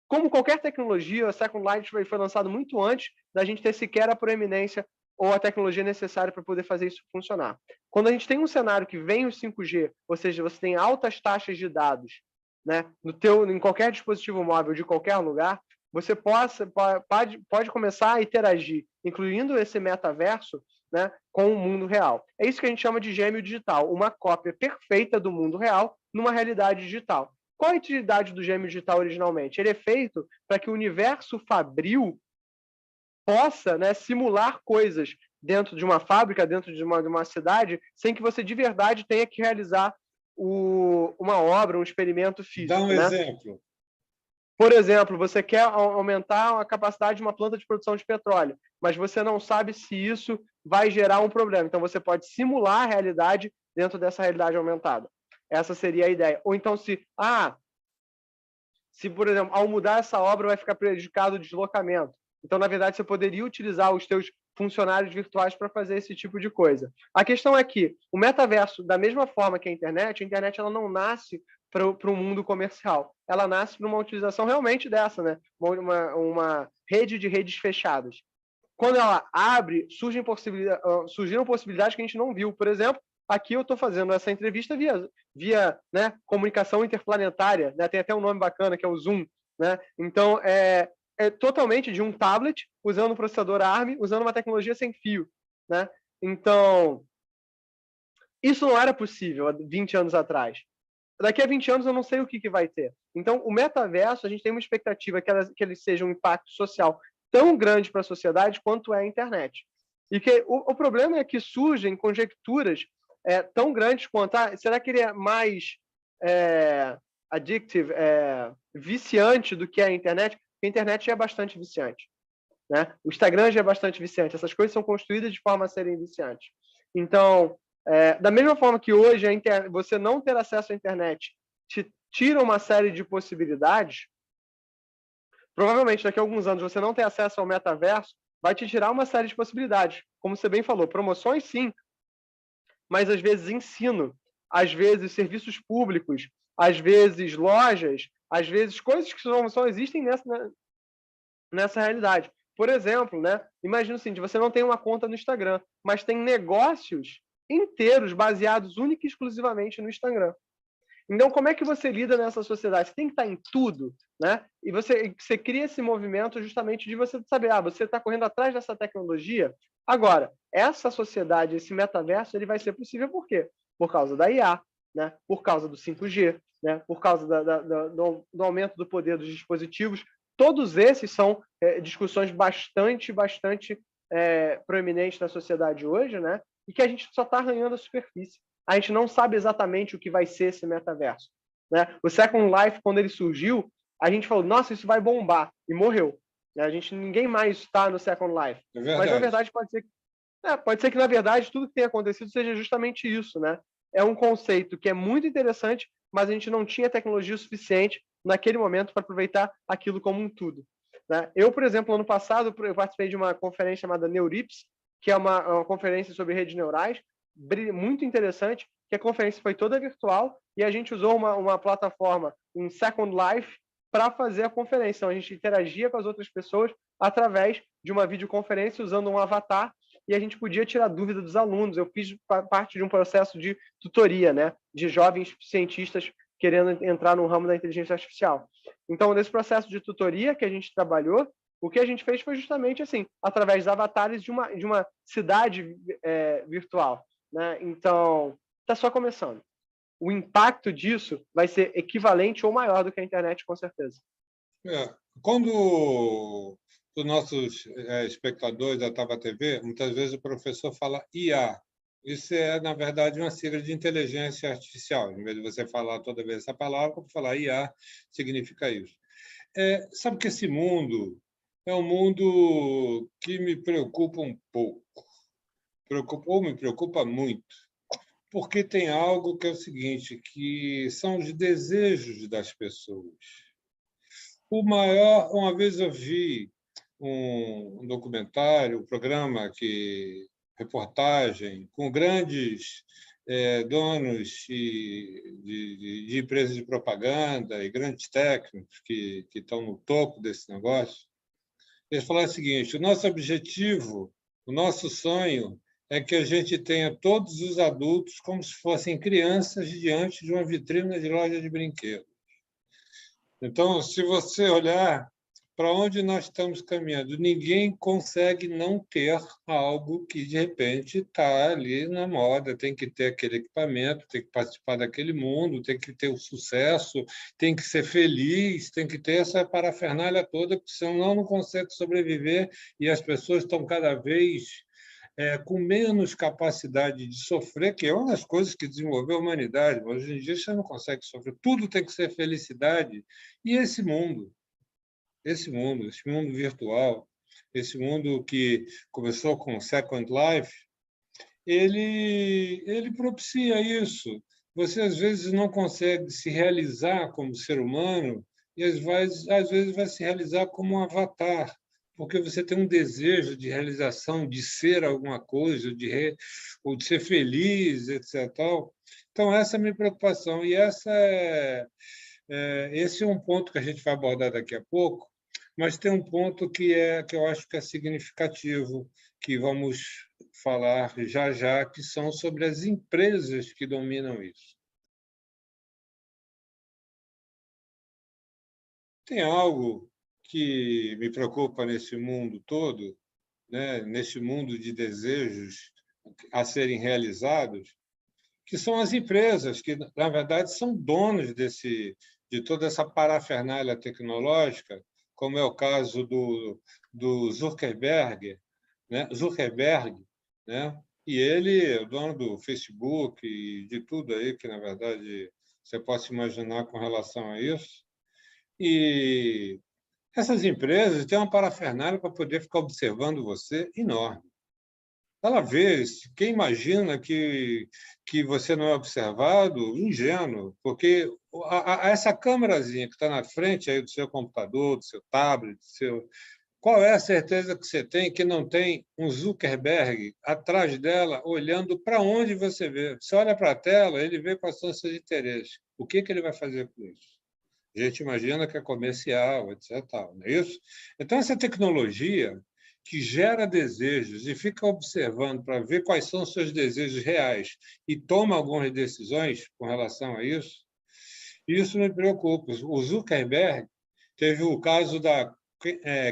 Como qualquer tecnologia, o Second Life foi lançado muito antes da gente ter sequer a proeminência ou a tecnologia necessária para poder fazer isso funcionar. Quando a gente tem um cenário que vem o 5G, ou seja, você tem altas taxas de dados, né, em qualquer dispositivo móvel de qualquer lugar, você pode começar a interagir, incluindo esse metaverso, né, com o mundo real. É isso que a gente chama de gêmeo digital, uma cópia perfeita do mundo real numa realidade digital. Qual a utilidade do gêmeo digital originalmente? Ele é feito para que o universo fabril possa, né, simular coisas dentro de uma fábrica, dentro de uma cidade, sem que você de verdade tenha que realizar uma obra, um experimento físico. Dá um né? exemplo. Por exemplo, você quer aumentar a capacidade de uma planta de produção de petróleo, mas você não sabe se isso vai gerar um problema. Então, você pode simular a realidade dentro dessa realidade aumentada. Essa seria a ideia. Ou então, se, por exemplo, ao mudar essa obra vai ficar prejudicado o deslocamento. Então, na verdade, você poderia utilizar os seus funcionários virtuais para fazer esse tipo de coisa. A questão é que o metaverso, da mesma forma que a internet ela não nasce para o mundo comercial. Ela nasce para uma utilização realmente dessa, né? Uma rede de redes fechadas. Quando ela abre, surgiram possibilidades que a gente não viu. Por exemplo, aqui eu estou fazendo essa entrevista via né, comunicação interplanetária, né? Tem até um nome bacana, que é o Zoom. Né? Então, é totalmente de um tablet, usando um processador ARM, usando uma tecnologia sem fio. Né? Então, isso não era possível há 20 anos atrás. Daqui a 20 anos eu não sei o que vai ter. Então, o metaverso, a gente tem uma expectativa que ele seja um impacto social tão grande para a sociedade quanto é a internet. E que o problema é que surgem conjecturas tão grandes quanto... será que ele é mais addictive, viciante do que a internet? A internet já é bastante viciante. Né? O Instagram já é bastante viciante. Essas coisas são construídas de forma a serem viciantes. Então... da mesma forma que hoje você não ter acesso à internet te tira uma série de possibilidades, provavelmente daqui a alguns anos você não ter acesso ao metaverso vai te tirar uma série de possibilidades. Como você bem falou, promoções sim, mas às vezes ensino, às vezes serviços públicos, às vezes lojas, às vezes coisas que só existem nessa realidade. Por exemplo, né, imagina o seguinte, você não tem uma conta no Instagram, mas tem negócios inteiros baseados única e exclusivamente no Instagram. Então, como é que você lida nessa sociedade? Você tem que estar em tudo, né? E você cria esse movimento justamente de você saber, você está correndo atrás dessa tecnologia. Agora, essa sociedade, esse metaverso, ele vai ser possível por quê? Por causa da IA, né? Por causa do 5G, né? Por causa do aumento do poder dos dispositivos. Todos esses são discussões bastante proeminentes na sociedade hoje, né? E que a gente só está arranhando a superfície. A gente não sabe exatamente o que vai ser esse metaverso. Né? O Second Life, quando ele surgiu, a gente falou, nossa, isso vai bombar, e morreu. Né? Ninguém mais está no Second Life. Mas, na verdade, pode ser que, na verdade, tudo que tem acontecido seja justamente isso. Né? É um conceito que é muito interessante, mas a gente não tinha tecnologia suficiente naquele momento para aproveitar aquilo como um tudo. Né? Eu, por exemplo, ano passado, eu participei de uma conferência chamada Neurips, que é uma conferência sobre redes neurais, muito interessante, que a conferência foi toda virtual e a gente usou uma plataforma, um Second Life, para fazer a conferência. Então, a gente interagia com as outras pessoas através de uma videoconferência usando um avatar e a gente podia tirar dúvida dos alunos. Eu fiz parte de um processo de tutoria, né, de jovens cientistas querendo entrar no ramo da inteligência artificial. Então, nesse processo de tutoria que a gente trabalhou, o que a gente fez foi justamente assim, através de avatares de uma cidade virtual. Né? Então, está só começando. O impacto disso vai ser equivalente ou maior do que a internet, com certeza. Quando os nossos espectadores da Taba TV, muitas vezes o professor fala IA. Isso é, na verdade, uma sigla de inteligência artificial. Em vez de você falar toda vez essa palavra, falar IA significa isso. Sabe que esse mundo é um mundo que me preocupa um pouco. Me preocupa muito, porque tem algo que é o seguinte, que são os desejos das pessoas. Uma vez eu vi um documentário, um programa, reportagem, com grandes donos de empresas de propaganda e grandes técnicos que estão no topo desse negócio. Eles falaram o seguinte, o nosso objetivo, o nosso sonho é que a gente tenha todos os adultos como se fossem crianças diante de uma vitrine de loja de brinquedos. Então, se você olhar para onde nós estamos caminhando. Ninguém consegue não ter algo que, de repente, está ali na moda. Tem que ter aquele equipamento, tem que participar daquele mundo, tem que ter o sucesso, tem que ser feliz, tem que ter essa parafernália toda, porque senão não consegue sobreviver e as pessoas estão cada vez com menos capacidade de sofrer, que é uma das coisas que desenvolveu a humanidade. Mas hoje em dia você não consegue sofrer. Tudo tem que ser felicidade. E esse mundo virtual, esse mundo que começou com Second Life, ele propicia isso. Você, às vezes, não consegue se realizar como ser humano e, às vezes, vai se realizar como um avatar, porque você tem um desejo de realização, de ser alguma coisa, ou de ser feliz, etc. Então, essa é a minha preocupação. E esse é um ponto que a gente vai abordar daqui a pouco, mas tem um ponto que eu acho que é significativo, que vamos falar já, que são sobre as empresas que dominam isso. Tem algo que me preocupa nesse mundo todo, né? Nesse mundo de desejos a serem realizados, que são as empresas, que, na verdade, são donos de toda essa parafernália tecnológica, como é o caso do Zuckerberg, né? E ele é o dono do Facebook e de tudo aí que, na verdade, você possa imaginar com relação a isso. E essas empresas têm uma parafernália para poder ficar observando você enorme. Ela vê, quem imagina que você não é observado, ingênuo, porque essa câmerazinha que está na frente aí do seu computador, do seu tablet, qual é a certeza que você tem que não tem um Zuckerberg atrás dela, olhando para onde você vê? Você olha para a tela, ele vê quais são os seus interesses. O que ele vai fazer com isso? A gente imagina que é comercial, etc. Não é isso? Então, essa tecnologia que gera desejos e fica observando para ver quais são os seus desejos reais e toma algumas decisões com relação a isso, isso me preocupa. O Zuckerberg teve o caso da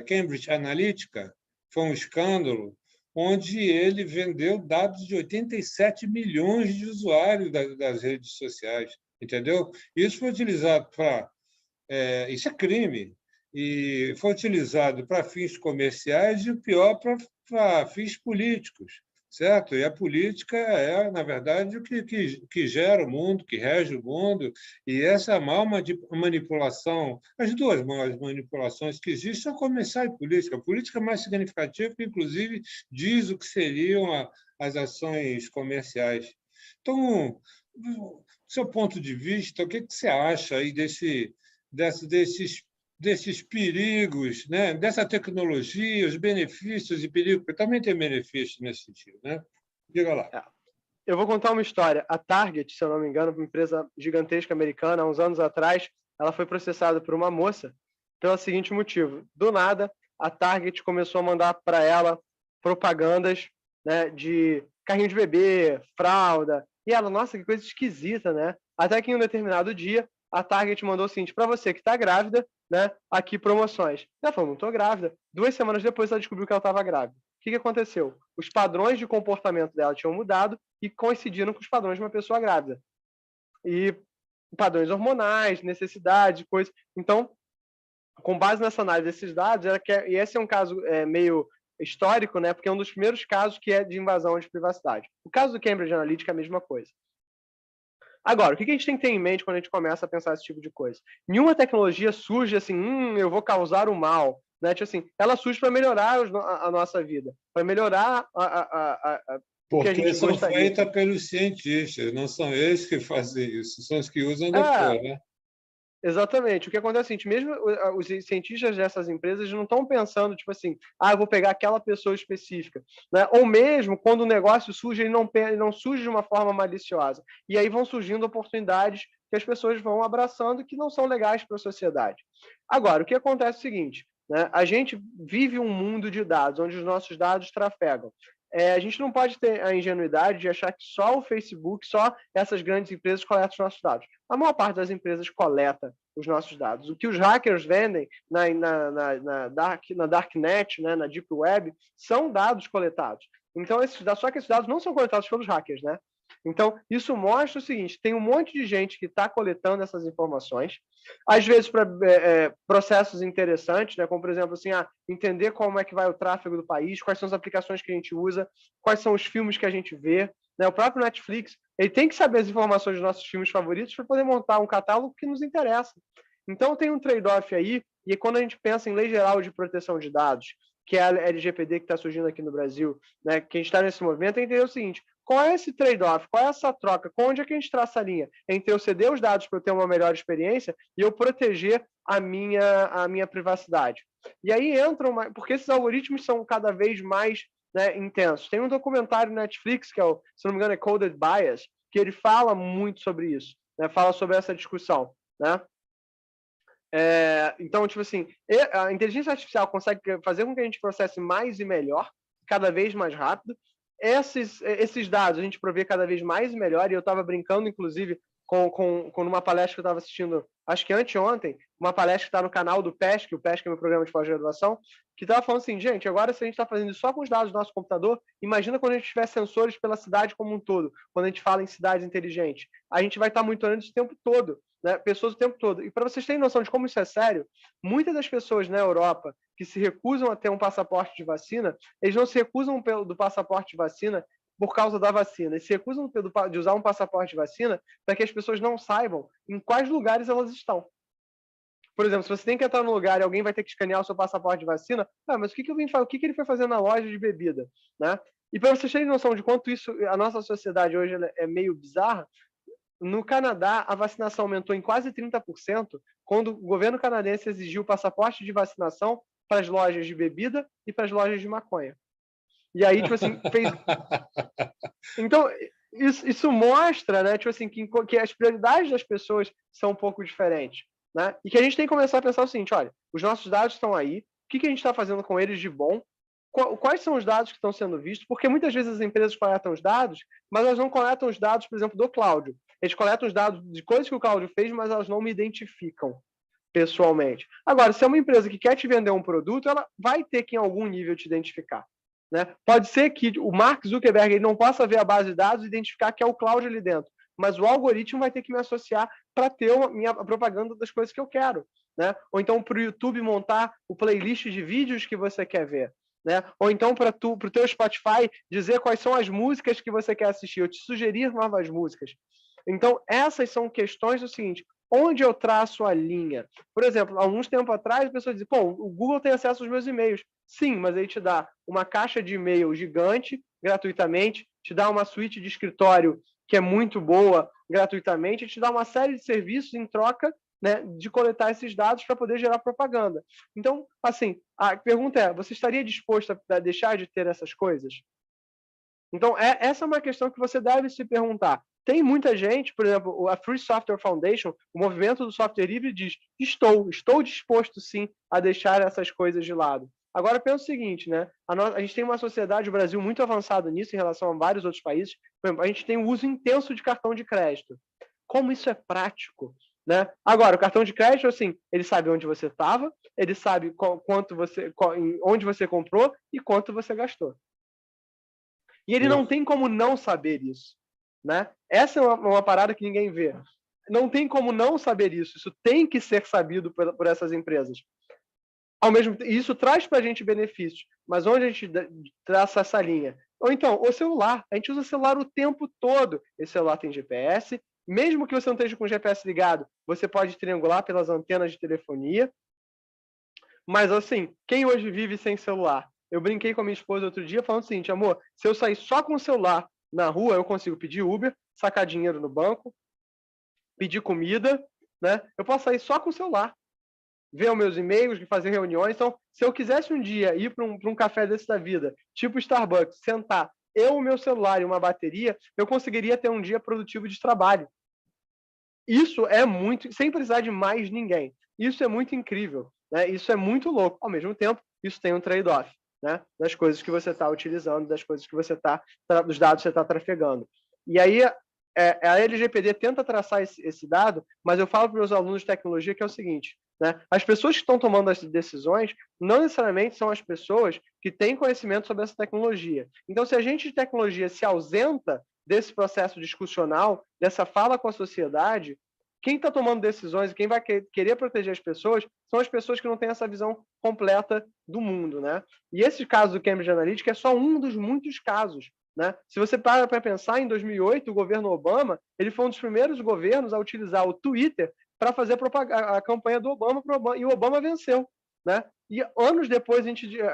Cambridge Analytica, foi um escândalo, onde ele vendeu dados de 87 milhões de usuários das redes sociais, entendeu? Isso foi utilizado para... isso é crime. E foi utilizado para fins comerciais e, o pior, para fins políticos, certo? E a política é, na verdade, o que gera o mundo, que rege o mundo, e essa má manipulação, as duas más manipulações que existem são comercial e política. A política é mais significativa, que, inclusive, diz o que seriam as ações comerciais. Então, do seu ponto de vista, o que você acha aí desses perigos, né? Dessa tecnologia, os benefícios e perigos, porque também tem benefícios nesse sentido, né? Diga lá. Eu vou contar uma história. A Target, se eu não me engano, uma empresa gigantesca americana, há uns anos atrás, ela foi processada por uma moça pelo seguinte motivo. Do nada, a Target começou a mandar para ela propagandas, né, de carrinho de bebê, fralda, e ela, nossa, que coisa esquisita, né? Até que em um determinado dia, a Target mandou o seguinte: para você que está grávida, né, aqui promoções. Ela falou: não estou grávida. 2 semanas depois, ela descobriu que ela estava grávida. O que aconteceu? Os padrões de comportamento dela tinham mudado e coincidiram com os padrões de uma pessoa grávida. E padrões hormonais, necessidades, coisas. Então, com base nessa análise desses dados, e esse é um caso meio histórico, né, porque é um dos primeiros casos que é de invasão de privacidade. O caso do Cambridge Analytica é a mesma coisa. Agora, o que a gente tem que ter em mente quando a gente começa a pensar esse tipo de coisa? Nenhuma tecnologia surge assim, eu vou causar o mal. Né? Tipo assim, ela surge para melhorar a nossa vida, para melhorar porque a gente são feitas pelos cientistas, não são eles que fazem isso, são os que usam depois, né? Exatamente. O que acontece é o seguinte, mesmo os cientistas dessas empresas não estão pensando, tipo assim, eu vou pegar aquela pessoa específica. Né? Ou mesmo, quando o negócio surge, ele não surge de uma forma maliciosa. E aí vão surgindo oportunidades que as pessoas vão abraçando que não são legais para a sociedade. Agora, o que acontece é o seguinte, né? A gente vive um mundo de dados, onde os nossos dados trafegam. a gente não pode ter a ingenuidade de achar que só o Facebook, só essas grandes empresas coletam os nossos dados. A maior parte das empresas coleta os nossos dados. O que os hackers vendem na Darknet, né, na Deep Web, são dados coletados. Então, só que esses dados não são coletados pelos hackers, né? Então, isso mostra o seguinte, tem um monte de gente que está coletando essas informações, às vezes para processos interessantes, né, como, por exemplo, assim, entender como é que vai o tráfego do país, quais são as aplicações que a gente usa, quais são os filmes que a gente vê. Né? O próprio Netflix, ele tem que saber as informações dos nossos filmes favoritos para poder montar um catálogo que nos interessa. Então, tem um trade-off aí, e quando a gente pensa em lei geral de proteção de dados, que é a LGPD que está surgindo aqui no Brasil, né, que a gente está nesse movimento, é entender o seguinte, qual é esse trade-off, qual é essa troca, onde é que a gente traça a linha entre eu ceder os dados para eu ter uma melhor experiência e eu proteger a minha privacidade. E aí entram, porque esses algoritmos são cada vez mais, né, intensos. Tem um documentário na Netflix, que se não me engano, é Coded Bias, que ele fala muito sobre isso, né, fala sobre essa discussão, né? Então, tipo assim, a inteligência artificial consegue fazer com que a gente processe mais e melhor, cada vez mais rápido. Esses dados a gente provê cada vez mais e melhor, e eu estava brincando, inclusive, com uma palestra que eu estava assistindo, acho que anteontem, uma palestra que está no canal do PESC, o PESC é meu programa de pós-graduação, que estava falando assim, gente, agora se a gente está fazendo isso só com os dados do nosso computador, imagina quando a gente tiver sensores pela cidade como um todo, quando a gente fala em cidades inteligentes. A gente vai estar monitorando isso o tempo todo, né? Pessoas o tempo todo. E para vocês terem noção de como isso é sério, muitas das pessoas na Europa que se recusam a ter um passaporte de vacina, eles não se recusam do passaporte de vacina por causa da vacina, eles se recusam de usar um passaporte de vacina para que as pessoas não saibam em quais lugares elas estão. Por exemplo, se você tem que entrar num lugar e alguém vai ter que escanear o seu passaporte de vacina, mas o que ele foi fazer na loja de bebida? Né? E para vocês terem noção de quanto a nossa sociedade hoje é meio bizarra, no Canadá, a vacinação aumentou em quase 30% quando o governo canadense exigiu o passaporte de vacinação para as lojas de bebida e para as lojas de maconha. E aí, tipo assim, fez... Então, isso mostra, né, tipo assim, que as prioridades das pessoas são um pouco diferentes, né? E que a gente tem que começar a pensar o seguinte, olha, os nossos dados estão aí, o que a gente está fazendo com eles de bom? Quais são os dados que estão sendo vistos? Porque muitas vezes as empresas coletam os dados, mas elas não coletam os dados, por exemplo, do Cláudio. Eles coletam os dados de coisas que o Cláudio fez, mas elas não me identificam pessoalmente. Agora, se é uma empresa que quer te vender um produto, ela vai ter que, em algum nível, te identificar. Né? Pode ser que o Mark Zuckerberg ele não possa ver a base de dados e identificar que é o Cláudio ali dentro, mas o algoritmo vai ter que me associar para ter a minha propaganda das coisas que eu quero. Né? Ou então para o YouTube montar o playlist de vídeos que você quer ver. Né? Ou então para o teu Spotify dizer quais são as músicas que você quer assistir, ou te sugerir novas músicas. Então, essas são questões do seguinte, onde eu traço a linha? Por exemplo, há alguns tempos atrás, as pessoas dizem, o Google tem acesso aos meus e-mails. Sim, mas ele te dá uma caixa de e-mail gigante, gratuitamente, te dá uma suíte de escritório que é muito boa, gratuitamente, e te dá uma série de serviços em troca, né, de coletar esses dados para poder gerar propaganda. Então, assim, a pergunta é, você estaria disposto a deixar de ter essas coisas? Então, essa é uma questão que você deve se perguntar. Tem muita gente, por exemplo, a Free Software Foundation, o movimento do software livre diz, estou disposto sim a deixar essas coisas de lado. Agora pensa o seguinte, né? A gente tem uma sociedade, o Brasil, muito avançado nisso em relação a vários outros países. Por exemplo, a gente tem o uso intenso de cartão de crédito. Como isso é prático, né? Agora, o cartão de crédito, assim, ele sabe onde você estava, ele sabe onde você comprou e quanto você gastou. E ele não tem como não saber isso. Né? Essa é uma parada que ninguém vê. Não tem como não saber isso. Isso tem que ser sabido por essas empresas. Ao mesmo tempo, isso traz para a gente benefícios. Mas onde a gente traça essa linha? Ou então, o celular. A gente usa o celular o tempo todo. Esse celular tem GPS. Mesmo que você não esteja com o GPS ligado, você pode triangular pelas antenas de telefonia. Mas, assim, quem hoje vive sem celular? Eu brinquei com a minha esposa outro dia falando o seguinte, amor, se eu sair só com o celular na rua, eu consigo pedir Uber, sacar dinheiro no banco, pedir comida, né? Eu posso sair só com o celular, ver os meus e-mails, fazer reuniões. Então, se eu quisesse um dia ir para um café desse da vida, tipo Starbucks, sentar o meu celular e uma bateria, eu conseguiria ter um dia produtivo de trabalho. Isso é muito, sem precisar de mais ninguém. Isso é muito incrível, né? Isso é muito louco. Ao mesmo tempo, isso tem um trade-off. né, das coisas que você está utilizando, das coisas que você está, dos dados que você está trafegando. E aí a LGPD tenta traçar esse dado, mas eu falo para os meus alunos de tecnologia que é o seguinte, né, as pessoas que estão tomando as decisões não necessariamente são as pessoas que têm conhecimento sobre essa tecnologia. Então, se a gente de tecnologia se ausenta desse processo discussional, dessa fala com a sociedade, quem está tomando decisões e quem vai querer proteger as pessoas são as pessoas que não têm essa visão completa do mundo, né? E esse caso do Cambridge Analytica é só um dos muitos casos, né? Se você para pensar, em 2008, o governo Obama, ele foi um dos primeiros governos a utilizar o Twitter para fazer a campanha do Obama, e o Obama venceu, né? E anos depois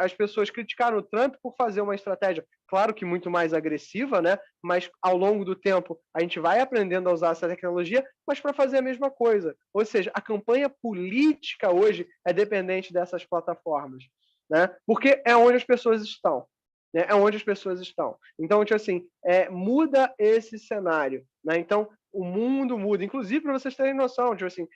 as pessoas criticaram o Trump por fazer uma estratégia, claro que muito mais agressiva, né? Mas ao longo do tempo a gente vai aprendendo a usar essa tecnologia, mas para fazer a mesma coisa. Ou seja, a campanha política hoje é dependente dessas plataformas, né? Porque é onde as pessoas estão. Né? É onde as pessoas estão. Então, tipo assim, muda esse cenário, né? Então, o mundo muda. Inclusive, para vocês terem noção, tipo assim,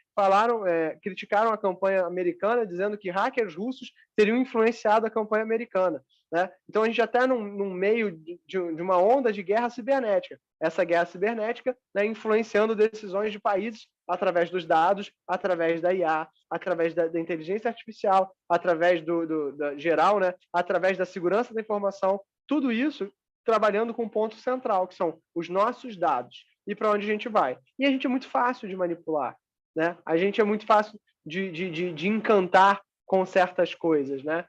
criticaram a campanha americana, dizendo que hackers russos teriam influenciado a campanha americana, né? Então, a gente já está num meio de uma onda de guerra cibernética. Essa guerra cibernética, né, influenciando decisões de países através dos dados, através da IA, através da inteligência artificial, através da geral, né, através da segurança da informação, tudo isso trabalhando com um ponto central, que são os nossos dados e para onde a gente vai. E a gente é muito fácil de manipular, né? A gente é muito fácil de encantar com certas coisas, né?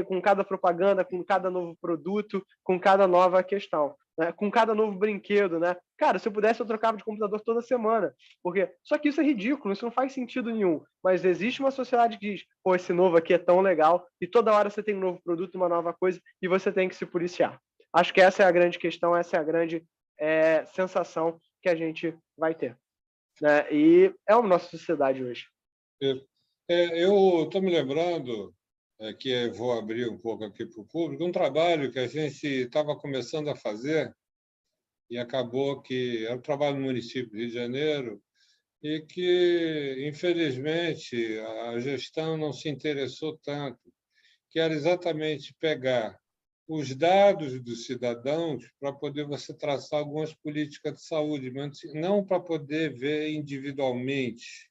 Com cada propaganda, com cada novo produto, com cada nova questão, né? Com cada novo brinquedo, né? Cara, se eu pudesse, eu trocava de computador toda semana, porque só que isso é ridículo, isso não faz sentido nenhum. Mas existe uma sociedade que diz, pô, esse novo aqui é tão legal, e toda hora você tem um novo produto, uma nova coisa, e você tem que se policiar. Acho que essa é a grande questão, essa é a grande sensação que a gente vai ter, né? E é a nossa sociedade hoje. Eu estou me lembrando, que vou abrir um pouco aqui para o público, um trabalho que a gente estava começando a fazer e acabou que era um trabalho no município do Rio de Janeiro e que, infelizmente, a gestão não se interessou tanto, que era exatamente pegar os dados dos cidadãos para poder você traçar algumas políticas de saúde, mas não para poder ver individualmente,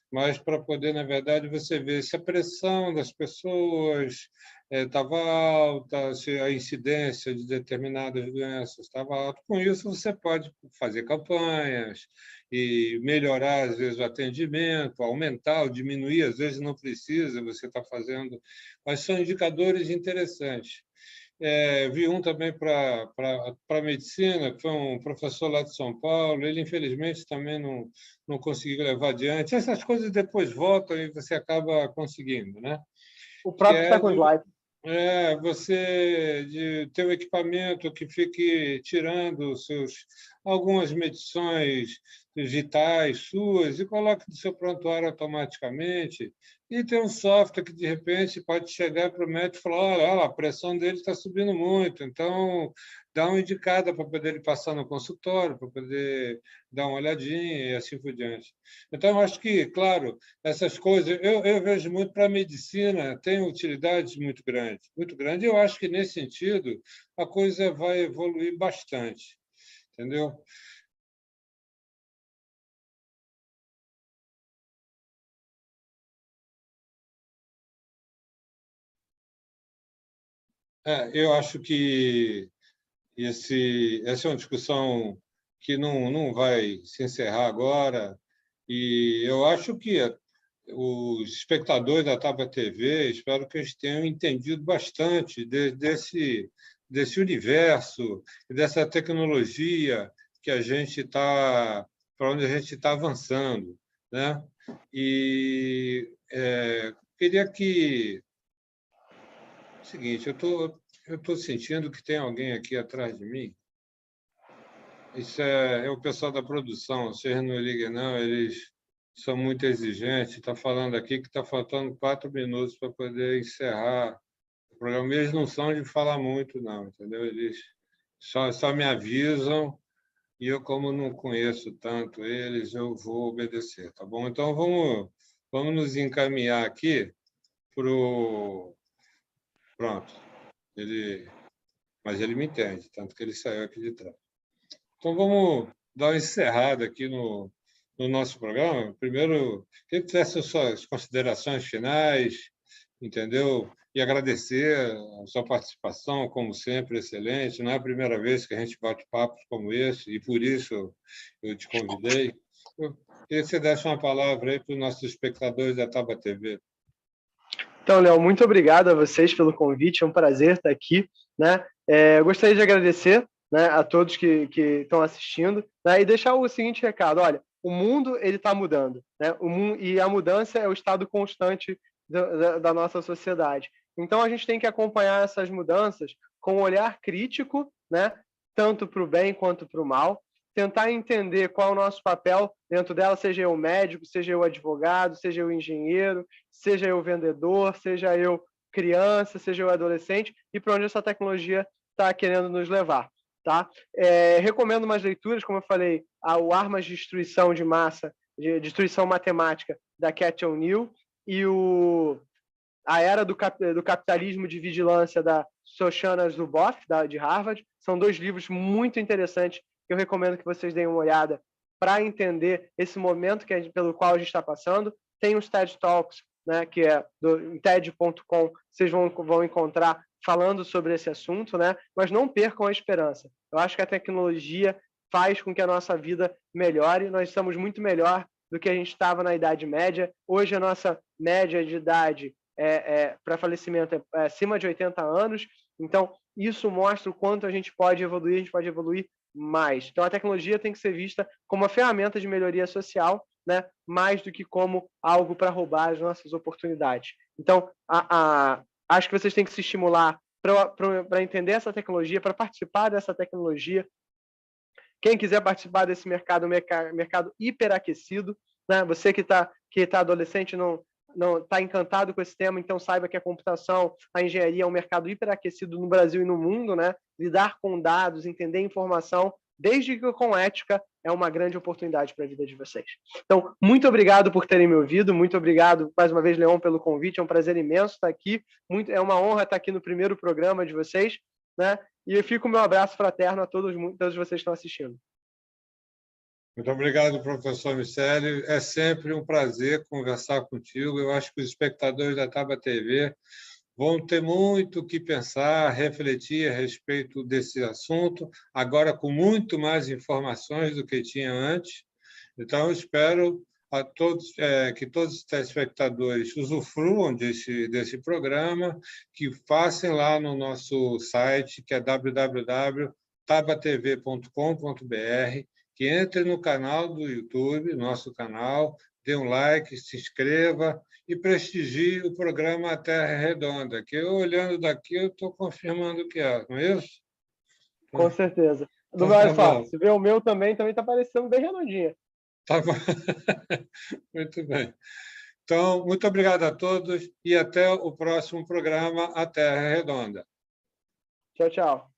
mas para poder, na verdade, você ver se a pressão das pessoas estava alta, se a incidência de determinadas doenças estava alta. Com isso, você pode fazer campanhas e melhorar, às vezes, o atendimento, aumentar ou diminuir, às vezes não precisa, você está fazendo, mas são indicadores interessantes. Vi um também para a medicina, que foi um professor lá de São Paulo. Ele, infelizmente, também não conseguiu levar adiante. Essas coisas depois voltam e você acaba conseguindo, né? O próprio Second Life. Você de ter um equipamento que fique tirando algumas medições vitais suas e coloque no seu prontuário automaticamente, e tem um software que, de repente, pode chegar para o médico e falar, olha, a pressão dele está subindo muito, então dá uma indicada para poder ele passar no consultório, para poder dar uma olhadinha e assim por diante. Então, eu acho que, claro, essas coisas, eu vejo muito para a medicina, tem utilidades muito grandes, muito grande. Eu acho que, nesse sentido, a coisa vai evoluir bastante, entendeu? Eu acho que essa é uma discussão que não vai se encerrar agora, e eu acho que os espectadores da Taba TV, espero que eles tenham entendido bastante desse universo, dessa tecnologia que a gente está, para onde a gente está avançando, né? E queria que... O seguinte, eu estou sentindo que tem alguém aqui atrás de mim. Isso é o pessoal da produção, vocês não liguem, não, eles são muito exigentes. Está falando aqui que está faltando 4 minutos para poder encerrar o programa. Eles não são de falar muito, não, entendeu? Eles só me avisam e eu, como não conheço tanto eles, eu vou obedecer, tá bom? Então, vamos nos encaminhar aqui para o Pronto. Mas ele me entende, tanto que ele saiu aqui de trás. Então, vamos dar uma encerrada aqui no nosso programa. Primeiro, queria que tivesse as suas considerações finais, entendeu? E agradecer a sua participação, como sempre, excelente. Não é a primeira vez que a gente bate papos como esse, e por isso eu te convidei. Eu queria que você desse uma palavra aí para os nossos espectadores da Taba TV. Então, Léo, muito obrigado a vocês pelo convite, é um prazer estar aqui, né? Eu gostaria de agradecer, né, a todos que estão assistindo, né, e deixar o seguinte recado: olha, o mundo ele está mudando, né? E a mudança é o estado constante da nossa sociedade. Então, a gente tem que acompanhar essas mudanças com um olhar crítico, né, tanto para o bem quanto para o mal, tentar entender qual é o nosso papel dentro dela, seja eu médico, seja eu advogado, seja eu engenheiro, seja eu vendedor, seja eu criança, seja eu adolescente, e para onde essa tecnologia está querendo nos levar. Tá? Recomendo umas leituras, como eu falei, o Armas de Destruição de Massa, de Destruição Matemática, da Cat O'Neill, e A Era do Capitalismo de Vigilância, da Shoshana Zuboff, de Harvard. São 2 livros muito interessantes que eu recomendo que vocês deem uma olhada para entender esse momento pelo qual a gente está passando. Tem os TED Talks, né, que é do TED.com, vocês vão encontrar falando sobre esse assunto, né? Mas não percam a esperança. Eu acho que a tecnologia faz com que a nossa vida melhore. Nós estamos muito melhor do que a gente estava na Idade Média. Hoje a nossa média de idade para falecimento é acima de 80 anos. Então, isso mostra o quanto a gente pode evoluir mais. Então, a tecnologia tem que ser vista como uma ferramenta de melhoria social, né? Mais do que como algo para roubar as nossas oportunidades. Então, acho que vocês têm que se estimular para entender essa tecnologia, para participar dessa tecnologia. Quem quiser participar desse mercado hiperaquecido, né? Você que tá adolescente, não está encantado com esse tema, então saiba que a computação, a engenharia é um mercado hiperaquecido no Brasil e no mundo, né? Lidar com dados, entender informação, desde que com ética, é uma grande oportunidade para a vida de vocês. Então, muito obrigado por terem me ouvido, muito obrigado mais uma vez, Leon, pelo convite, é um prazer imenso estar aqui, é uma honra estar aqui no primeiro programa de vocês, né? E eu fico o meu abraço fraterno a todos vocês que estão assistindo. Muito obrigado, professor Miceli. É sempre um prazer conversar contigo. Eu acho que os espectadores da Taba TV vão ter muito o que pensar, refletir a respeito desse assunto, agora com muito mais informações do que tinha antes. Então, eu espero que todos os telespectadores usufruam desse programa, que façam lá no nosso site, que é www.tabatv.com.br, que entre no canal do YouTube, nosso canal, dê um like, se inscreva e prestigie o programa Terra Redonda, que eu, olhando daqui, eu estou confirmando que é, não é isso? Com certeza. Então, olha só, se vê o meu também está parecendo bem redondinha. Tá bom. Muito bem. Então, muito obrigado a todos e até o próximo programa A Terra Redonda. Tchau, tchau.